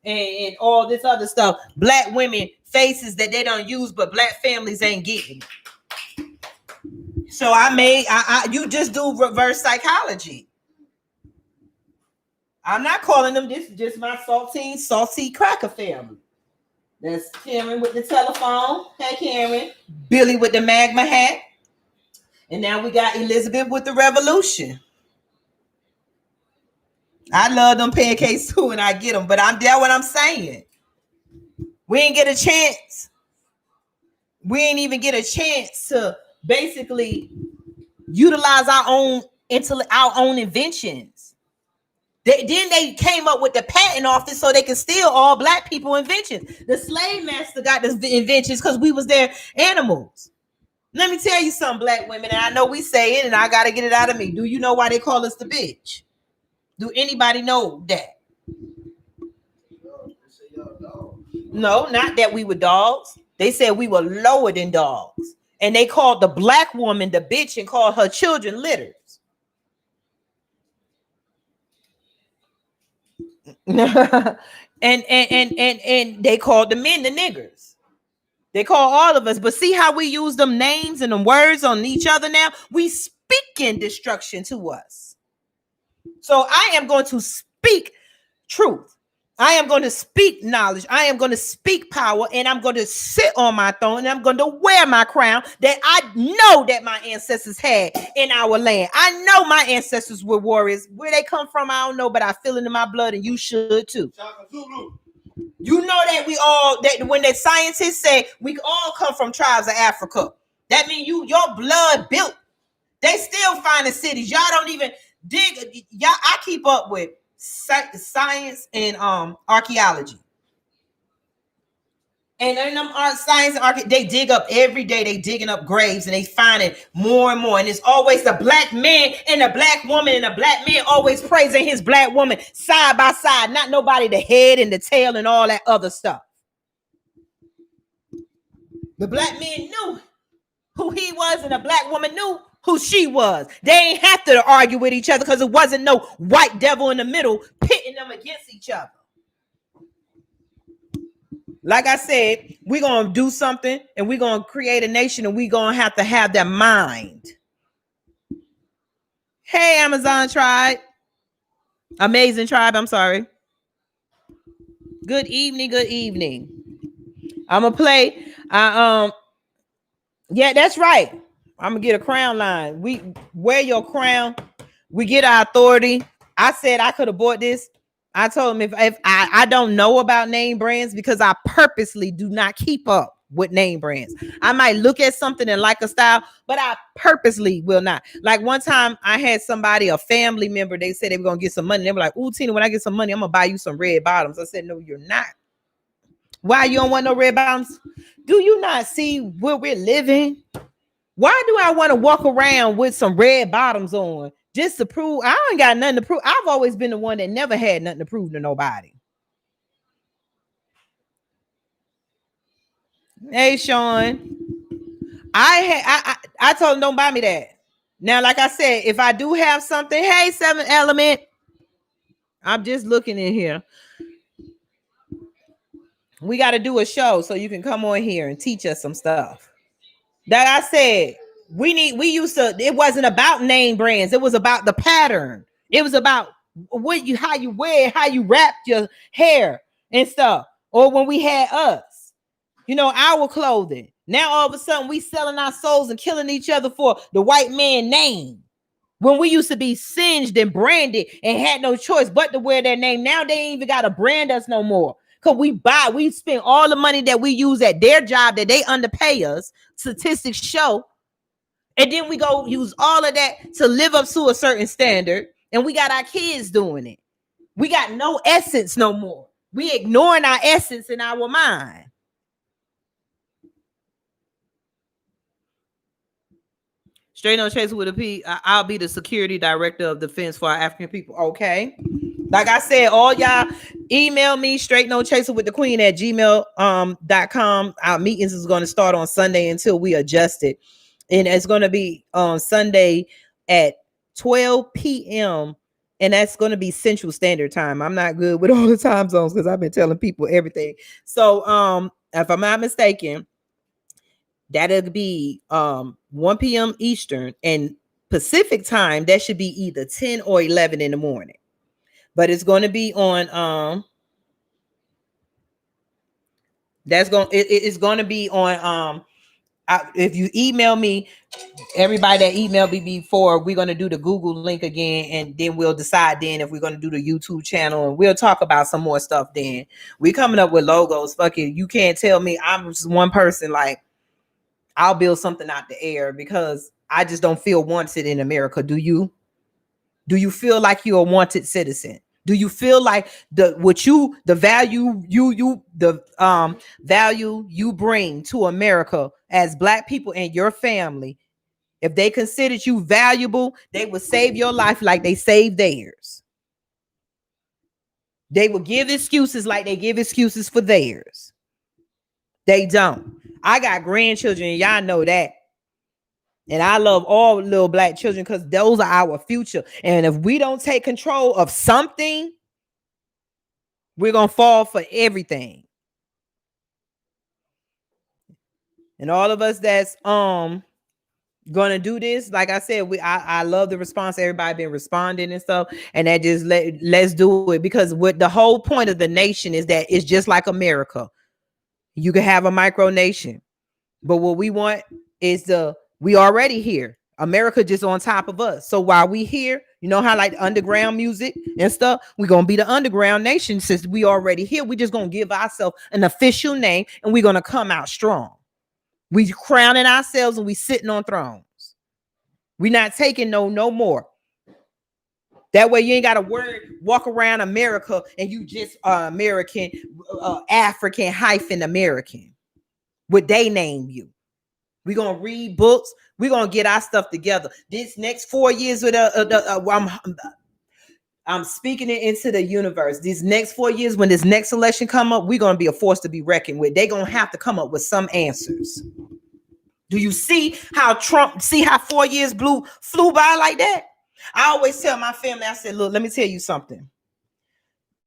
and all this other stuff. Black women faces that they don't use, but black families ain't getting. So you just do reverse psychology. I'm not calling them this, just my salty cracker family. That's Karen with the telephone. Hey, Karen. Billy with the magma hat. And now we got Elizabeth with the revolution. I love them pancakes too, and I get them, but that's what I'm saying. We ain't get a chance. We ain't even get a chance to basically utilize our own inventions. Then they came up with the patent office so they could steal all black people inventions. The slave master got the inventions because we was their animals. Let me tell you something, black women, and I know we say it, and I got to get it out of me. Do you know why they call us the bitch? Do anybody know that? No, not that we were dogs. They said we were lower than dogs. And they called the black woman the bitch and called her children litters. and they called the men the niggers. They call all of us, but see how we use them names and them words on each other now? We speaking destruction to us. So I am going to speak truth. I am going to speak knowledge. I am going to speak power, and I'm going to sit on my throne, and I'm going to wear my crown that I know that my ancestors had in our land. I know my ancestors were warriors. Where they come from, I don't know, but I feel it in my blood, and you should too. You know that when the scientists say we all come from tribes of Africa, that means your blood built. They still finding cities. Y'all don't even dig. Y'all, I keep up with science and archaeology. And in them science and archaeology, they dig up every day. They digging up graves and they finding more and more. And it's always the black man and the black woman, and the black man always praising his black woman side by side. Not nobody the head and the tail and all that other stuff. The black man knew who he was, and the black woman knew who she was. They ain't have to argue with each other because it wasn't no white devil in the middle pitting them against each other. Like I said, we're going to do something, and we're going to create a nation, and we're going to have that mind. Hey, Amazon tribe. Amazing tribe, I'm sorry. Good evening, good evening. I'm going to play. Yeah, that's right. I'm going to get a crown line. We wear your crown. We get our authority. I said I could have bought this. I told him if I don't know about name brands because I purposely do not keep up with name brands. I might look at something and like a style, but I purposely will not. Like one time I had somebody, a family member, they said they were going to get some money. They were like, "Ooh, Tina, when I get some money, I'm going to buy you some red bottoms." I said, "No, you're not." Why you don't want no red bottoms? Do you not see where we're living? Why do I want to walk around with some red bottoms on just to prove? I ain't got nothing to prove. I've always been the one that never had nothing to prove to nobody. Hey, Sean. I told him don't buy me that. Now, like I said, if I do have something, hey, 7 Element. I'm just looking in here. We got to do a show so you can come on here and teach us some stuff. Like I said, it wasn't about name brands. It was about the pattern. It was about how you wear, how you wrap your hair and stuff. Or when we had us, our clothing. Now all of a sudden we selling our souls and killing each other for the white man name. When we used to be singed and branded and had no choice but to wear their name. Now they ain't even got to brand us no more. Because we spend all the money that we use at their job that they underpay us. Statistics show. And then we go use all of that to live up to a certain standard. And we got our kids doing it. We got no essence no more. We ignoring our essence in our mind. Straight No Chaser with a P. I'll be the security director of defense for our African people. Okay. Like I said, all y'all email me straight no chaser with the queen at gmail.com. Our meetings is going to start on Sunday until we adjust it. And it's going to be on Sunday at 12 p.m. And that's going to be Central Standard Time. I'm not good with all the time zones because I've been telling people everything. So if I'm not mistaken, that'll be 1 p.m. Eastern, and Pacific time. That should be either 10 or 11 in the morning. But it's going to be on it's going to be on if you email me, everybody that emailed me before, we're going to do the Google link again, and then we'll decide then if we're going to do the YouTube channel, and we'll talk about some more stuff then. We coming up with logos. Fuck it, you can't tell me I'm just one person. Like, I'll build something out the air because I just don't feel wanted in America. Do you? Do you feel like you're a wanted citizen? Do you feel like the value you bring to America as Black people and your family, if they considered you valuable, they would save your life like they saved theirs. They would give excuses like they give excuses for theirs. They don't. I got grandchildren, and y'all know that. And I love all little Black children because those are our future. And if we don't take control of something, we're going to fall for everything. And all of us that's going to do this, like I said, I love the response. Everybody been responding and stuff. And that just let's do it, because what the whole point of the nation is that it's just like America. You can have a micronation, but what we want is we already here. America just on top of us. So while we here, you know how like underground music and stuff, we're going to be the underground nation. Since we already here, we just going to give ourselves an official name, and we're going to come out strong. We crowning ourselves and we sitting on thrones. We're not taking no more. That way you ain't got to walk around America and you just American, African hyphen American. What they name you. We're going to read books. We're going to get our stuff together. This next 4 years with I'm speaking it into the universe. These next 4 years, when this next election come up, we're going to be a force to be reckoned with. They're going to have to come up with some answers. Do you see how 4 years flew by like that? I always tell my family, I said, look, let me tell you something.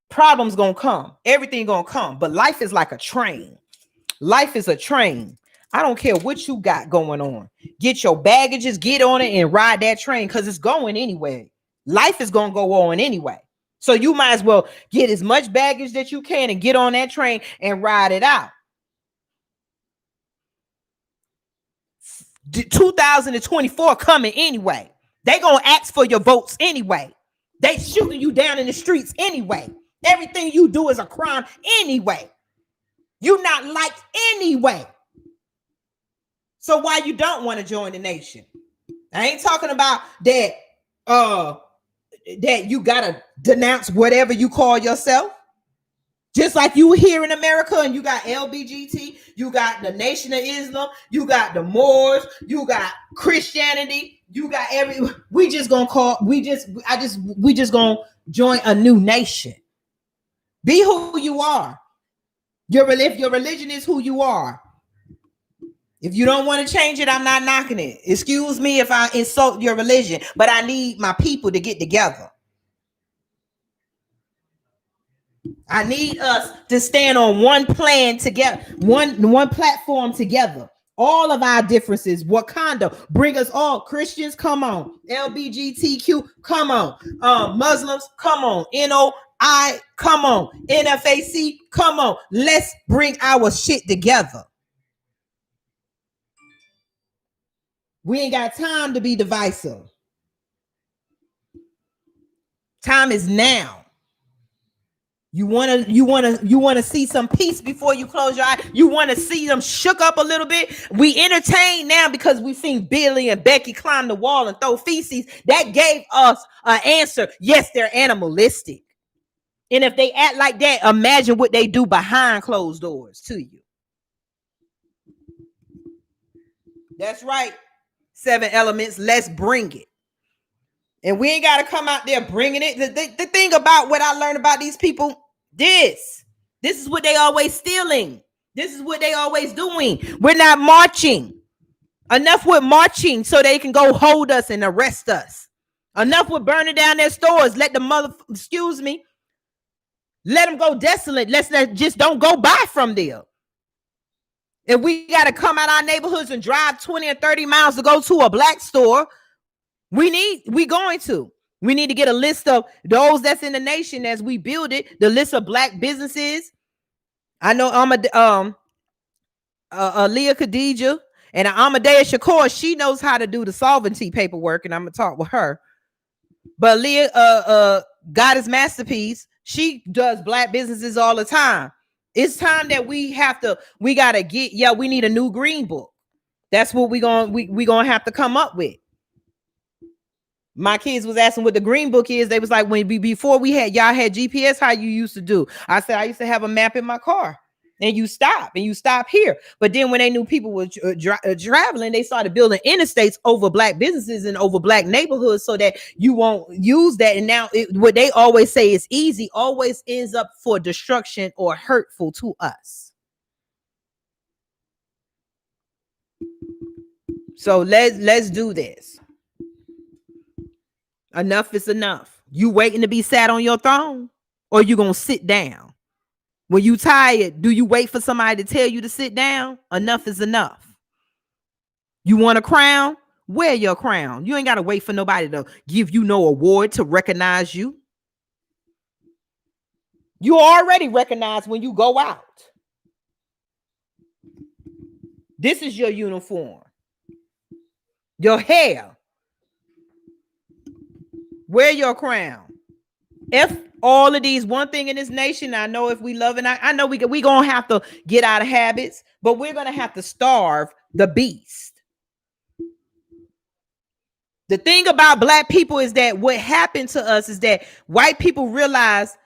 Problems going to come. Everything going to come. But life is like a train. Life is a train. I don't care what you got going on. Get your baggages, get on it, and ride that train, because it's going anyway. Life is going to go on anyway. So you might as well get as much baggage that you can and get on that train and ride it out. 2024 coming anyway. They going to ask for your votes anyway. They shooting you down in the streets anyway. Everything you do is a crime anyway. You not liked anyway. So why you don't want to join the nation? I ain't talking about that that you gotta denounce whatever you call yourself. Just like you here in America and you got LBGT, you got the Nation of Islam, you got the Moors, you got Christianity, you got we just gonna join a new nation. Be who you are. If your religion is who you are. If you don't want to change it, I'm not knocking it. Excuse me if I insult your religion, but I need my people to get together. I need us to stand on one plan together, one platform together. All of our differences, Wakanda, bring us all. Christians, come on. LBGTQ, come on. Muslims, come on. NOI, come on. NFAC, come on. Let's bring our shit together. We ain't got time to be divisive. Time is now. You want to see some peace before you close your eyes. You want to see them shook up a little bit. We entertain now because we've seen Billy and Becky climb the wall and throw feces. That gave us an answer. Yes, they're animalistic. And if they act like that, imagine what they do behind closed doors to you. That's right. 7 elements. Let's bring it. And we ain't got to come out there bringing it. The thing about what I learned about these people, this is what they always stealing. This is what they always doing. We're not marching. Enough with marching so they can go hold us and arrest us. Enough with burning down their stores. Let the let them go desolate. Let's just don't go buy from there. If we got to come out our neighborhoods and drive 20 or 30 miles to go to a black store, we need to get a list of those that's in the nation as we build it. The list of black businesses. I know Leah Khadijah and Amadeus Shakur, she knows how to do the solvency paperwork, and I'm gonna talk with her. But Leah, Goddess Masterpiece, she does black businesses all the time. It's time that we need a new green book. That's what we gonna have to come up with. My kids was asking what the green book is. They was like, before y'all had GPS, how you used to do? I said, I used to have a map in my car. And you stop here. But then when they knew people were traveling, they started building interstates over black businesses and over black neighborhoods so that you won't use that. And now what they always say is easy always ends up for destruction or hurtful to us. So let's do this. Enough is enough. You waiting to be sat on your throne, or you gonna sit down? When you tired, do you wait for somebody to tell you to sit down? Enough is enough. You want a crown? Wear your crown. You ain't got to wait for nobody to give you no award to recognize you. You already recognized when you go out. This is your uniform. Your hair. Wear your crown. If all of these, one thing in this nation, I know if we love it, I know we gonna have to get out of habits, but we're gonna have to starve the beast. The thing about black people is that what happened to us is that white people realize,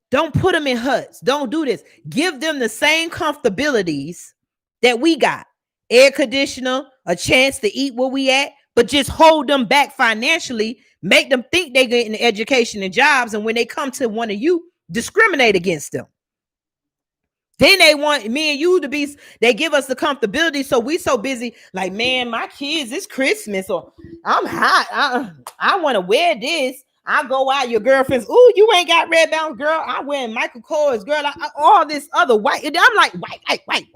don't put them in huts. Don't do this. Give them the same comfortabilities that we got. Air conditioner, a chance to eat where we at, but just hold them back financially. Make them think they get an education and jobs, and when they come to one of you, discriminate against them. Then they want me and you to be, they give us the comfortability, so we so busy, like, man, my kids, it's Christmas, or I'm hot, I want to wear this. I go out, your girlfriends, ooh, you ain't got red bounce, girl. I wear Michael Kors, girl. All this other white. I'm like, white.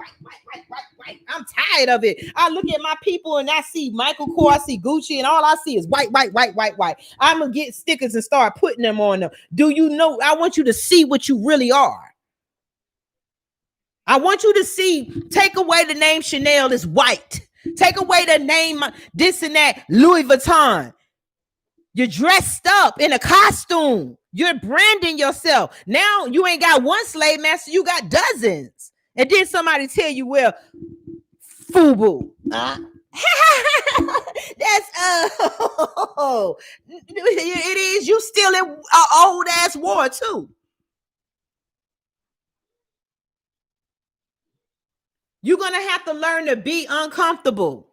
I'm tired of it. I look at my people and I see Michael Kors, I see Gucci, and all I see is white. I'm gonna get stickers and start putting them on them. Do you know? I want you to see what you really are. I want you to see. Take away the name Chanel is white. Take away the name this and that Louis Vuitton. You're dressed up in a costume. You're branding yourself. Now you ain't got one slave master, you got dozens. And then somebody tell you, well, FUBU. That's it is. You still in an old ass war too. You're gonna have to learn to be uncomfortable.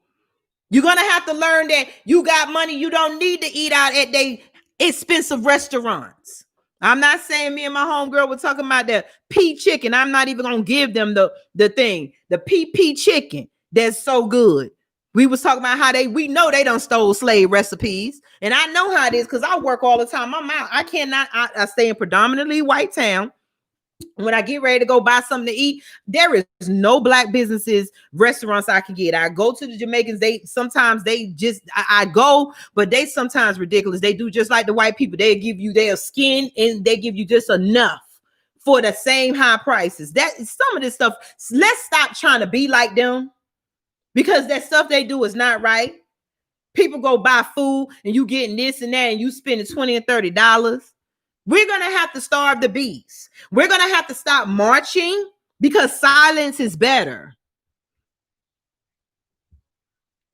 You're going to have to learn that you got money. You don't need to eat out at they expensive restaurants. I'm not saying me and my homegirl were talking about the pea chicken. I'm not even going to give them the thing, the PP chicken. That's so good. We was talking about how we know they done stole slave recipes. And I know how it is because I work all the time. I'm out. I stay in predominantly white town. When I get ready to go buy something to eat, there is no black businesses, restaurants I can get. I go to the Jamaicans. I go, but they sometimes ridiculous. They do just like the white people. They give you their skin and they give you just enough for the same high prices. That some of this stuff, let's stop trying to be like them because that stuff they do is not right. People go buy food and you getting this and that and you spending $20 and $30. We're going to have to starve the beast. We're going to have to stop marching because silence is better.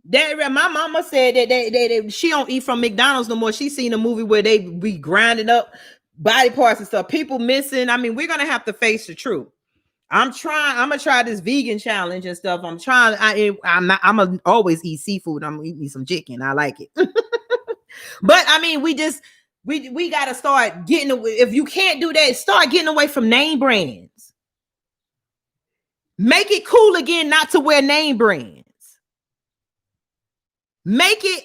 My mama said that she don't eat from McDonald's no more. She seen a movie where they be grinding up body parts and stuff. People missing. I mean, we're going to have to face the truth. I'm gonna try this vegan challenge and stuff. I'm gonna always eat seafood. I'm gonna eat me some chicken. I like it. But I mean, we gotta start getting away. If you can't do that, start getting away from name brands. Make it cool again not to wear name brands. Make it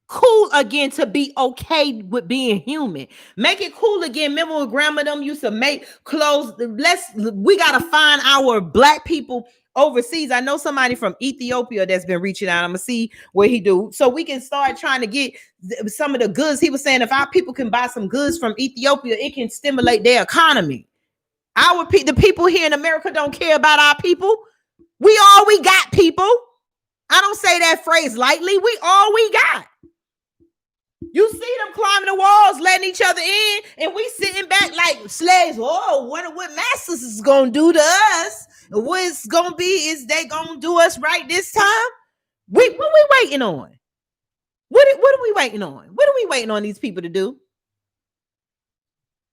cool again to be okay with being human. Make it cool again. Remember when grandma them used to make clothes? We gotta find our black people overseas. I know somebody from Ethiopia that's been reaching out. I'm gonna see what he do, so we can start trying to get some of the goods. He was saying if our people can buy some goods from Ethiopia, it can stimulate their economy. The people here in America don't care about our people. We got, people. I don't say that phrase lightly. We all we got. You see them climbing the walls, letting each other in, and we sitting back like slaves. Oh, what masters is gonna do to us? What it's gonna be is they gonna do us right this time? What we waiting on? What are we waiting on? What are we waiting on these people to do?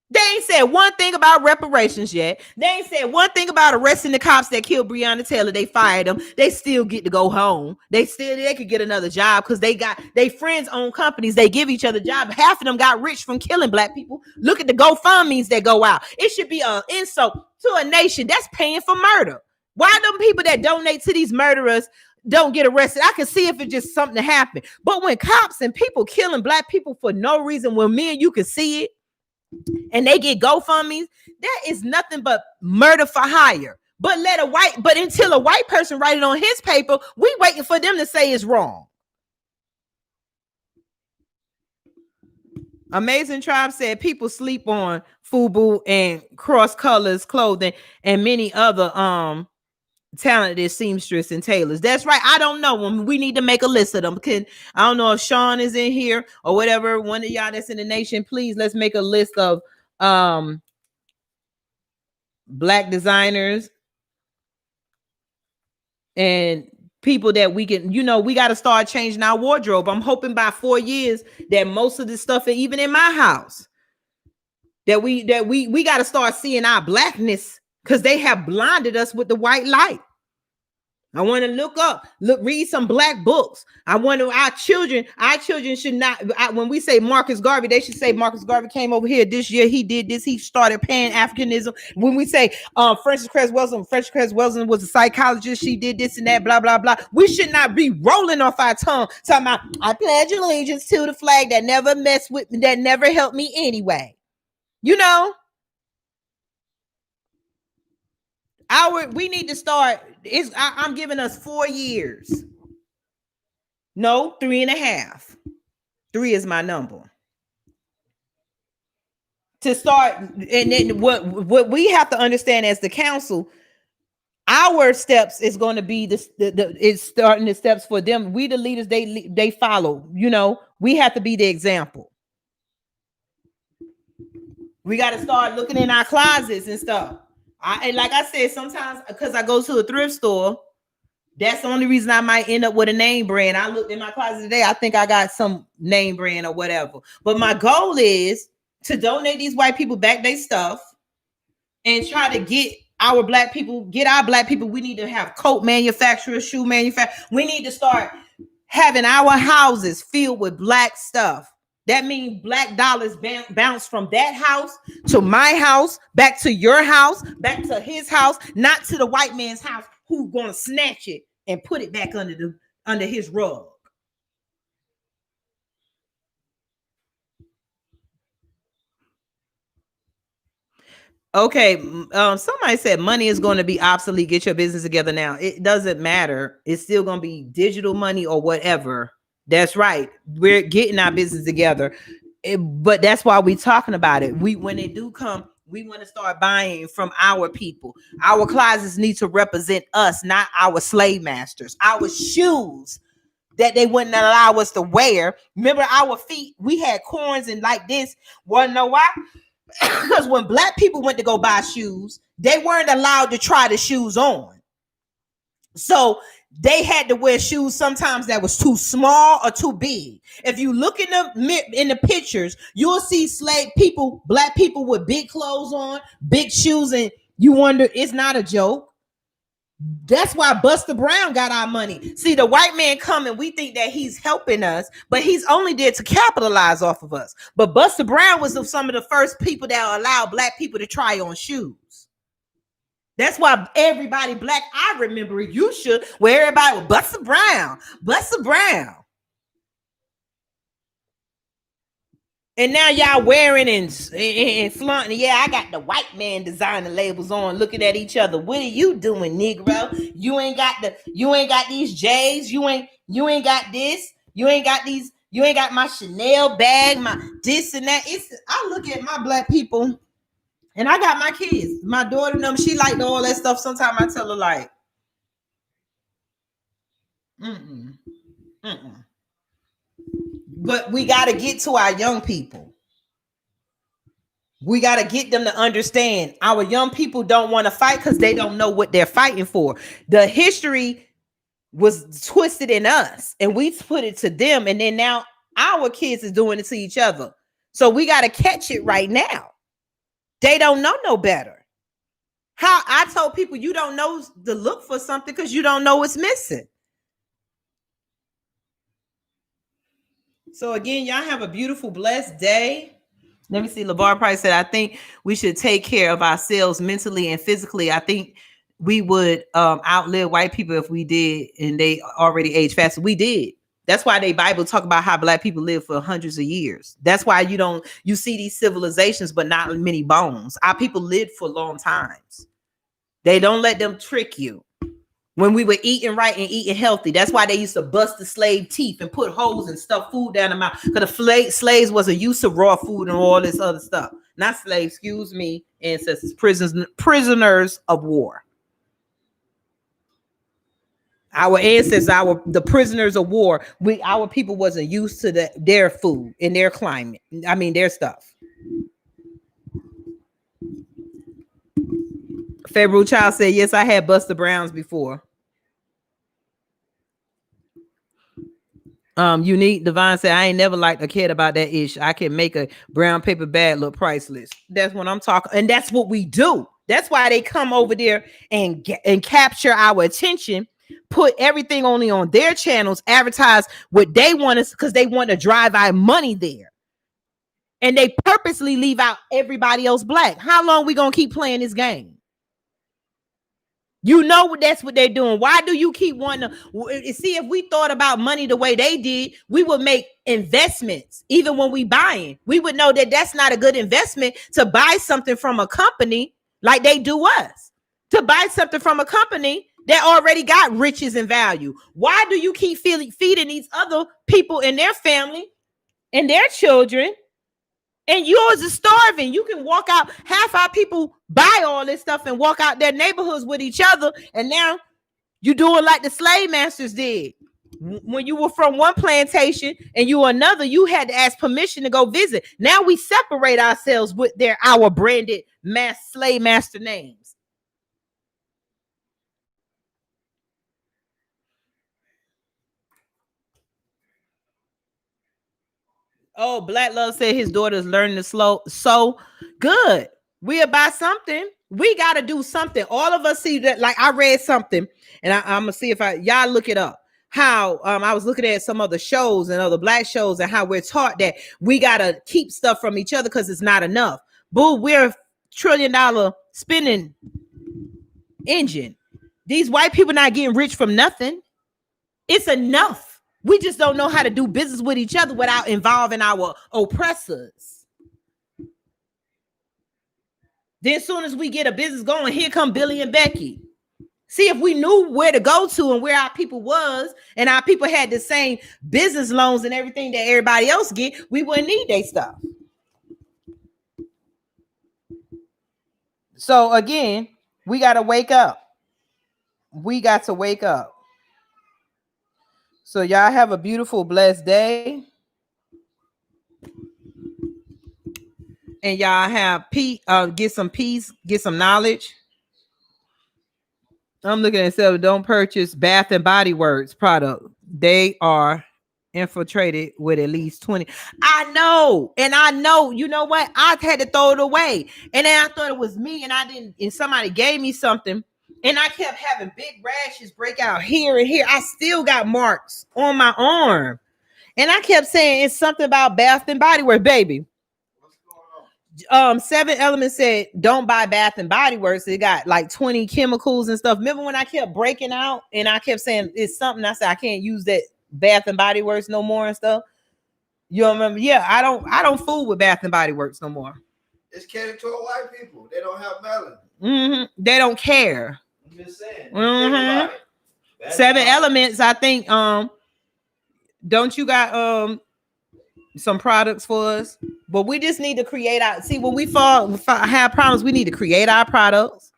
They ain't said one thing about reparations yet. They ain't said one thing about arresting the cops that killed Breonna Taylor. They fired them. They still get to go home. They could get another job because they friends own companies. They give each other jobs. Half of them got rich from killing black people. Look at the GoFundMes that go out. It should be an insult to a nation that's paying for murder. Why them people that donate to these murderers don't get arrested? I can see if it's just something to happen. But when cops and people killing black people for no reason, when me and you can see it, and they get GoFundMes, that is nothing but murder for hire. But until a white person write it on his paper, we waiting for them to say it's wrong. Amazing Tribe said people sleep on FUBU and cross colors clothing and many other talented seamstress and tailors. That's right. I don't know. We need to make a list of them. I don't know if Sean is in here or whatever. One of y'all that's in the nation, please let's make a list of black designers and people that we can, we got to start changing our wardrobe. I'm hoping by 4 years that most of this stuff, even in my house, that we got to start seeing our blackness, because they have blinded us with the white light. I want to read some black books. I want our children should not, when we say Marcus Garvey, they should say Marcus Garvey came over here this year. He did this. He started Pan-Africanism. When we say Frances Cress Welsing was a psychologist. She did this and that, blah, blah, blah. We should not be rolling off our tongue talking about, I pledge allegiance to the flag that never messed with me, that never helped me anyway. We need to start. I'm giving us 4 years. No, 3.5. 3 is my number. To start, and then what we have to understand as the council, our steps is going to be it's starting the steps for them. We the leaders, they follow. We have to be the example. We got to start looking in our closets and stuff. And like I said, sometimes because I go to a thrift store, that's the only reason I might end up with a name brand. I looked in my closet today. I think I got some name brand or whatever. But my goal is to donate these white people back their stuff and try to get our black people. We need to have coat manufacturers, shoe manufacturers. We need to start having our houses filled with black stuff. That means black dollars bounce from that house to my house, back to your house, back to his house, not to the white man's house who's going to snatch it and put it back under his rug. Okay, somebody said money is going to be obsolete. Get your business together now. It doesn't matter. It's still going to be digital money or whatever. That's right. We're getting our business together. But that's why we're talking about it. When it do come, we want to start buying from our people. Our closets need to represent us, not our slave masters. Our shoes that they wouldn't allow us to wear. Remember our feet? We had corns and like this. Want to know why? Because when black people went to go buy shoes, they weren't allowed to try the shoes on. So they had to wear shoes sometimes that was too small or too big. If you look in the pictures, you'll see black people with big clothes on, big shoes, and You wonder, it's not a joke. That's why Buster Brown got our money. See, the white man coming, we think that he's helping us, but he's only there to capitalize off of us. But Buster Brown was some of the first people that allowed black people to try on shoes. That's why everybody black, I remember it, you should, where everybody was Buster Brown, Buster Brown. And now y'all wearing and flaunting. Yeah, I got the white man designer labels on, looking at each other. What are you doing, Negro? You ain't got these J's. You ain't got this. You ain't got these. You ain't got my Chanel bag, my this and that. I look at my black people, and I got my kids. My daughter, them, she liked all that stuff. Sometimes I tell her like, But we got to get to our young people. We got to get them to understand our young people don't want to fight because they don't know what they're fighting for. The history was twisted in us and we put it to them. And then now our kids is doing it to each other. So we got to catch it right now. They don't know no better. How I told people you don't know to look for something because you don't know what's missing. So again, y'all have a beautiful, blessed day. Let me see. LeVar Price said, I think we should take care of ourselves mentally and physically. I think we would outlive white people if we did, and they already age faster. We did. That's why they Bible talk about how black people live for hundreds of years. That's why you see these civilizations, but not many bones. Our people lived for long times. They don't let them trick you. When we were eating right and eating healthy, that's why they used to bust the slave teeth and put holes and stuff food down the mouth. Because the slaves wasn't used to raw food and all this other stuff. Not slaves, excuse me, ancestors, prisoners of war. Our ancestors, the prisoners of war, our people wasn't used to their food and their climate. I mean, their stuff. February Child said, yes, I had Buster Browns before. Unique Divine said, I ain't never liked or cared about that ish. I can make a brown paper bag look priceless. That's what I'm talking. And that's what we do. That's why they come over there and capture our attention, put everything only on their channels, advertise what they want us because they want to drive our money there. And they purposely leave out everybody else black. How long we gonna keep playing this game? You know that's what they're doing. Why do you keep wanting to see? If we thought about money the way they did, we would make investments. Even when we buying, we would know that that's not a good investment to buy something from a company like they do us. To buy something from a company that already got riches and value. Why do you keep feeding these other people and their family and their children? And yours is starving. You can walk out. Half our people buy all this stuff and walk out their neighborhoods with each other. And now you doing like the slave masters did. When you were from one plantation and you were another, you had to ask permission to go visit. Now we separate ourselves with our branded slave master names. Oh, Black Love said his daughter's learning to so good. We'll buy something. We got to do something. All of us see that. Like I read something, and I'm gonna see if y'all look it up. How I was looking at some other shows and other black shows, and how we're taught that we gotta keep stuff from each other because it's not enough. Boo, we're $1 trillion spending engine. These white people not getting rich from nothing. It's enough. We just don't know how to do business with each other without involving our oppressors. Then as soon as we get a business going, here come Billy and Becky. See, if we knew where to go to and where our people was, and our people had the same business loans and everything that everybody else get, we wouldn't need their stuff. So again, we got to wake up. We got to wake up. So y'all have a beautiful, blessed day. And y'all have peace, get some peace, get some knowledge. I'm looking at stuff. Don't purchase Bath and Body Works product. They are infiltrated with at least 20. I know. And I know, you know what? I had to throw it away. And then I thought it was me and I didn't, and somebody gave me something. And I kept having big rashes break out here and here. I still got marks on my arm. And I kept saying it's something about Bath and Body Works, baby. What's going on? 7 Elements said don't buy Bath and Body Works. It got like 20 chemicals and stuff. Remember when I kept breaking out and I kept saying it's something? I said I can't use that Bath and Body Works no more and stuff. You remember? Yeah, I don't fool with Bath and Body Works no more. It's catered to white people. They don't have melanin. They don't care. I'm just saying. Think about it. 7 Elements, I think. Don't you got some products for us? But we just need to create our. See, when we have problems, we need to create our products.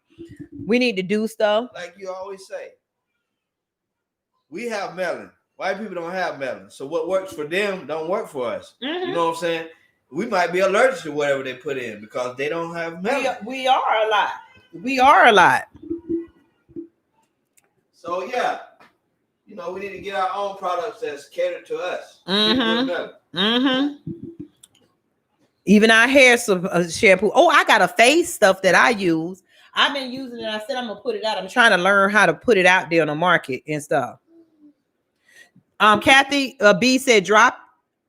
We need to do stuff. Like you always say, we have melanin. White people don't have melanin. So what works for them don't work for us. You know what I'm saying? We might be allergic to whatever they put in because they don't have melanin. We are a lot. We are a lot. So yeah, you know, we need to get our own products that's catered to us. Even our hair shampoo. Oh, I got a face stuff that I use. I've been using it. I said I'm gonna put it out. I'm trying to learn how to put it out there on the market and stuff. Kathy B said drop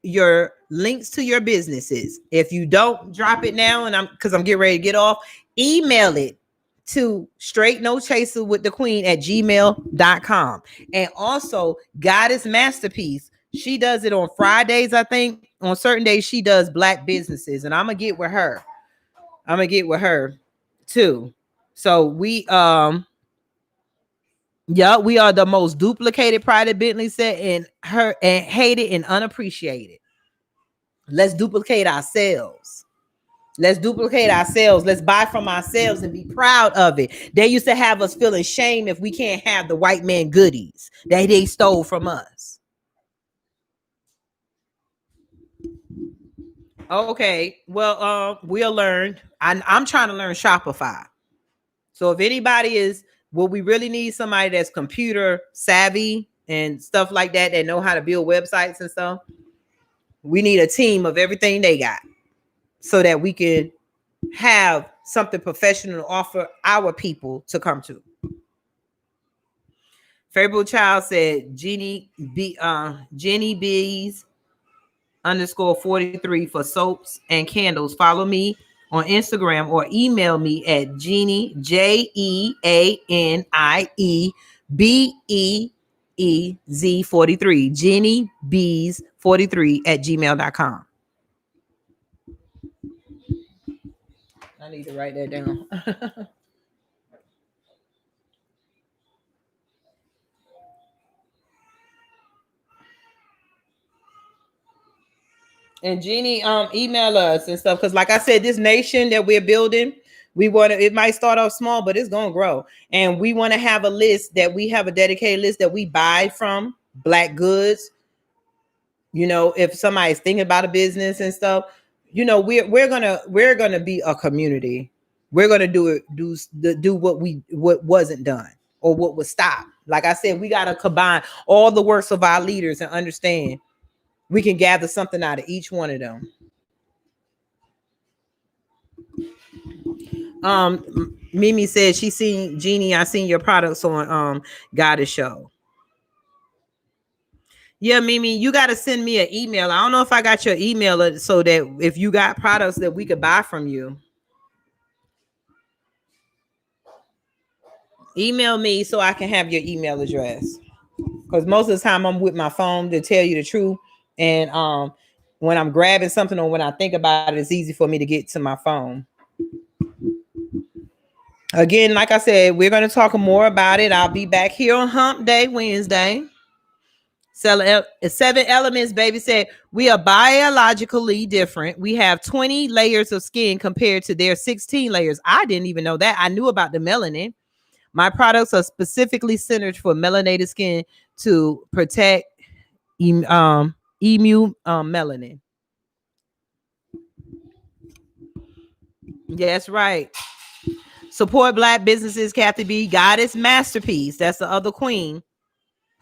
your links to your businesses. If you don't drop it now, and I'm getting ready to get off, email it to straightnochaserwiththequeen@gmail.com. And also Goddess Masterpiece. She does it on Fridays, I think. On certain days, she does Black businesses, and I'm gonna get with her. Too. So we we are the most duplicated Pride Bentley said, and hated and unappreciated. Let's duplicate ourselves. Let's buy from ourselves and be proud of it. They used to have us feeling shame if we can't have the white man goodies that they stole from us. Okay, well, we'll learn. I'm trying to learn Shopify. So if anybody is, we really need somebody that's computer savvy and stuff like that know how to build websites and stuff. We need a team of everything they got so that we can have something professional to offer our people to come to. Favorable Child said Jenny B's _43 for soaps and candles. Follow me on Instagram or email me at Jeannie JeannieBeez43 Jeannie Bees 43 @gmail.com. I need to write that down. And Jeannie, email us and stuff. Because like I said, this nation that we're building, it might start off small, but it's going to grow. And we want to have a list that we have a dedicated list that we buy from Black goods. You know, if somebody's thinking about a business and stuff, you know, we're gonna be a community. We're gonna do what wasn't done or what was stopped. Like I said, we got to combine all the works of our leaders and understand we can gather something out of each one of them. Mimi said she seen Jeannie. I seen your products on Goddess Show. Yeah, Mimi, you got to send me an email. I don't know if I got your email so that if you got products that we could buy from you, email me so I can have your email address. Because most of the time I'm with my phone, to tell you the truth. And when I'm grabbing something or when I think about it, it's easy for me to get to my phone. Again, like I said, we're going to talk more about it. I'll be back here on Hump Day, Wednesday. 7 Elements, baby, said we are biologically different. We have 20 layers of skin compared to their 16 layers. I didn't even know that. I knew about the melanin. My products are specifically centered for melanated skin to protect immune melanin. Yeah, that's right. Support Black businesses, Kathy B. Goddess Masterpiece. That's the other queen.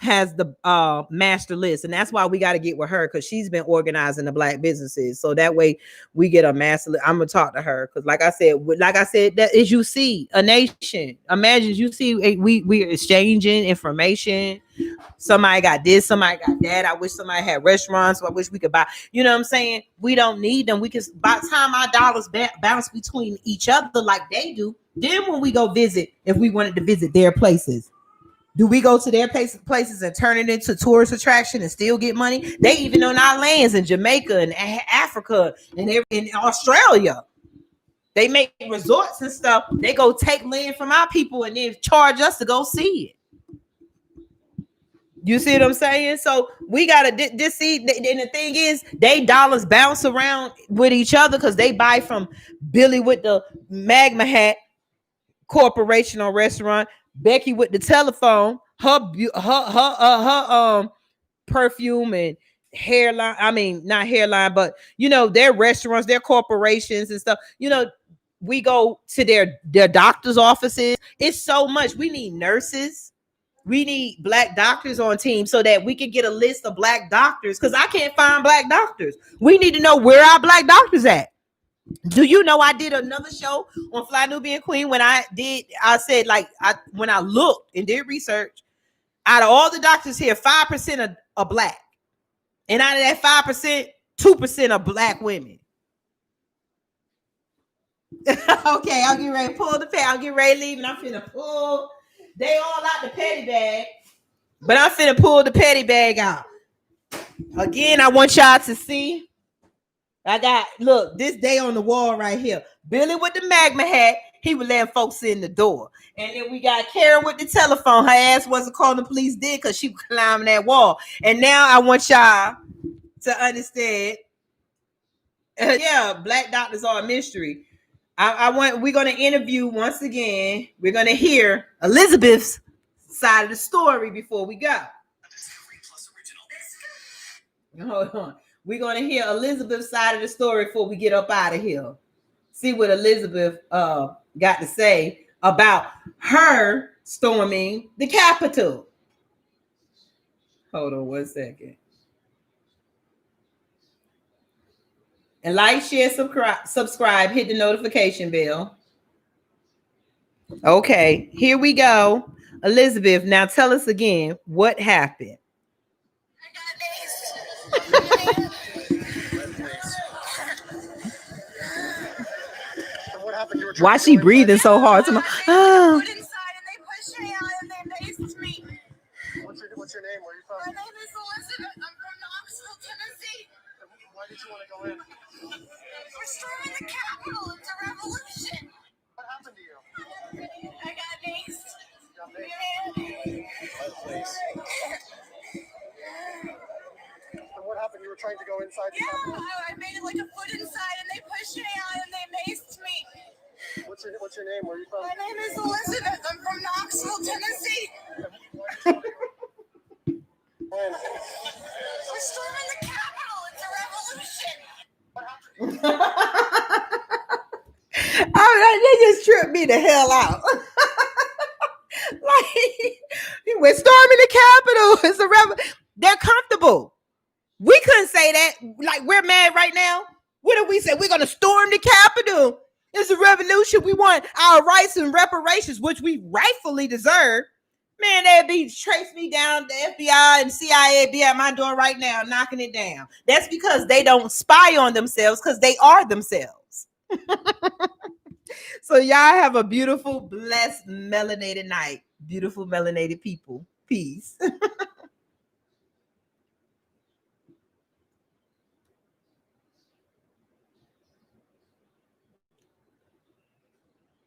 has the master list, and that's why we got to get with her, because she's been organizing the black businesses, so that way we get a master list. I'm gonna talk to her, because like I said, that is, you see a nation. Imagine you see we're exchanging information. Somebody got this, somebody got that. I wish somebody had restaurants, so I wish we could buy, you know what I'm saying? We don't need them. We can, by the time our dollars bounce between each other like they do, then when we go visit, if we wanted to visit their places, do we go to their places and turn it into tourist attraction and still get money? They even on our lands in Jamaica and Africa and in Australia. They make resorts and stuff. They go take land from our people and then charge us to go see it. You see what I'm saying? So we gotta see. And the thing is, they dollars bounce around with each other because they buy from Billy with the magma hat corporation or restaurant, Becky with the telephone, her perfume and hairline. I mean, not hairline, but you know, their restaurants, their corporations and stuff. You know, we go to their doctor's offices. It's so much. We need nurses. We need black doctors on team so that we can get a list of black doctors, because I can't find black doctors. We need to know where our black doctors at. Do you know I did another show on Fly Nubian Queen when I said, like, when I looked and did research, out of all the doctors here, 5% are black. And out of that 5%, 2% are black women. Okay, I'll get ready to pull the pay. I'll get ready to leave, and I'm finna pull. They all out the petty bag, but I'm finna pull the petty bag out. Again, I want y'all to see. I got, look, this day on the wall right here. Billy with the magma hat, he would let folks in the door. And then we got Karen with the telephone. Her ass wasn't calling the police, did, because she was climbing that wall. And now I want y'all to understand. Yeah, black doctors are a mystery. We're going to interview once again. We're going to hear Elizabeth's side of the story before we go. Hold on. We're going to hear Elizabeth's side of the story before we get up out of here. See what Elizabeth got to say about her storming the Capitol. Hold on 1 second. And like, share, subscribe, hit the notification bell. Okay, here we go. Elizabeth, now tell us again what happened. Why is she breathing so hard? Inside and they pushed me out and they maced me. What's your name? Where are you from? My name is Elizabeth. I'm from Knoxville, Tennessee. Why did you want to go in? We're storming the Capitol. It's a revolution. What happened to you? I got maced. You got maced? Please. And what happened? You were trying to go inside the Capitol? I made it like a foot inside and they pushed me out and they maced me. What's your name? Where are you from? My name is Elizabeth. I'm from Knoxville, Tennessee. We're storming the Capitol. It's a revolution. They just tripped me the hell out. Like, we're storming the Capitol. It's a revolution. They're comfortable. We couldn't say that. Like, we're mad right now. What do we say? We're going to storm the Capitol. It's a revolution. We want our rights and reparations, which we rightfully deserve. Man, they'd trace me down. The FBI and CIA be at my door right now, knocking it down. That's because they don't spy on themselves, because they are themselves. So y'all have a beautiful, blessed, melanated night. Beautiful, melanated people. Peace.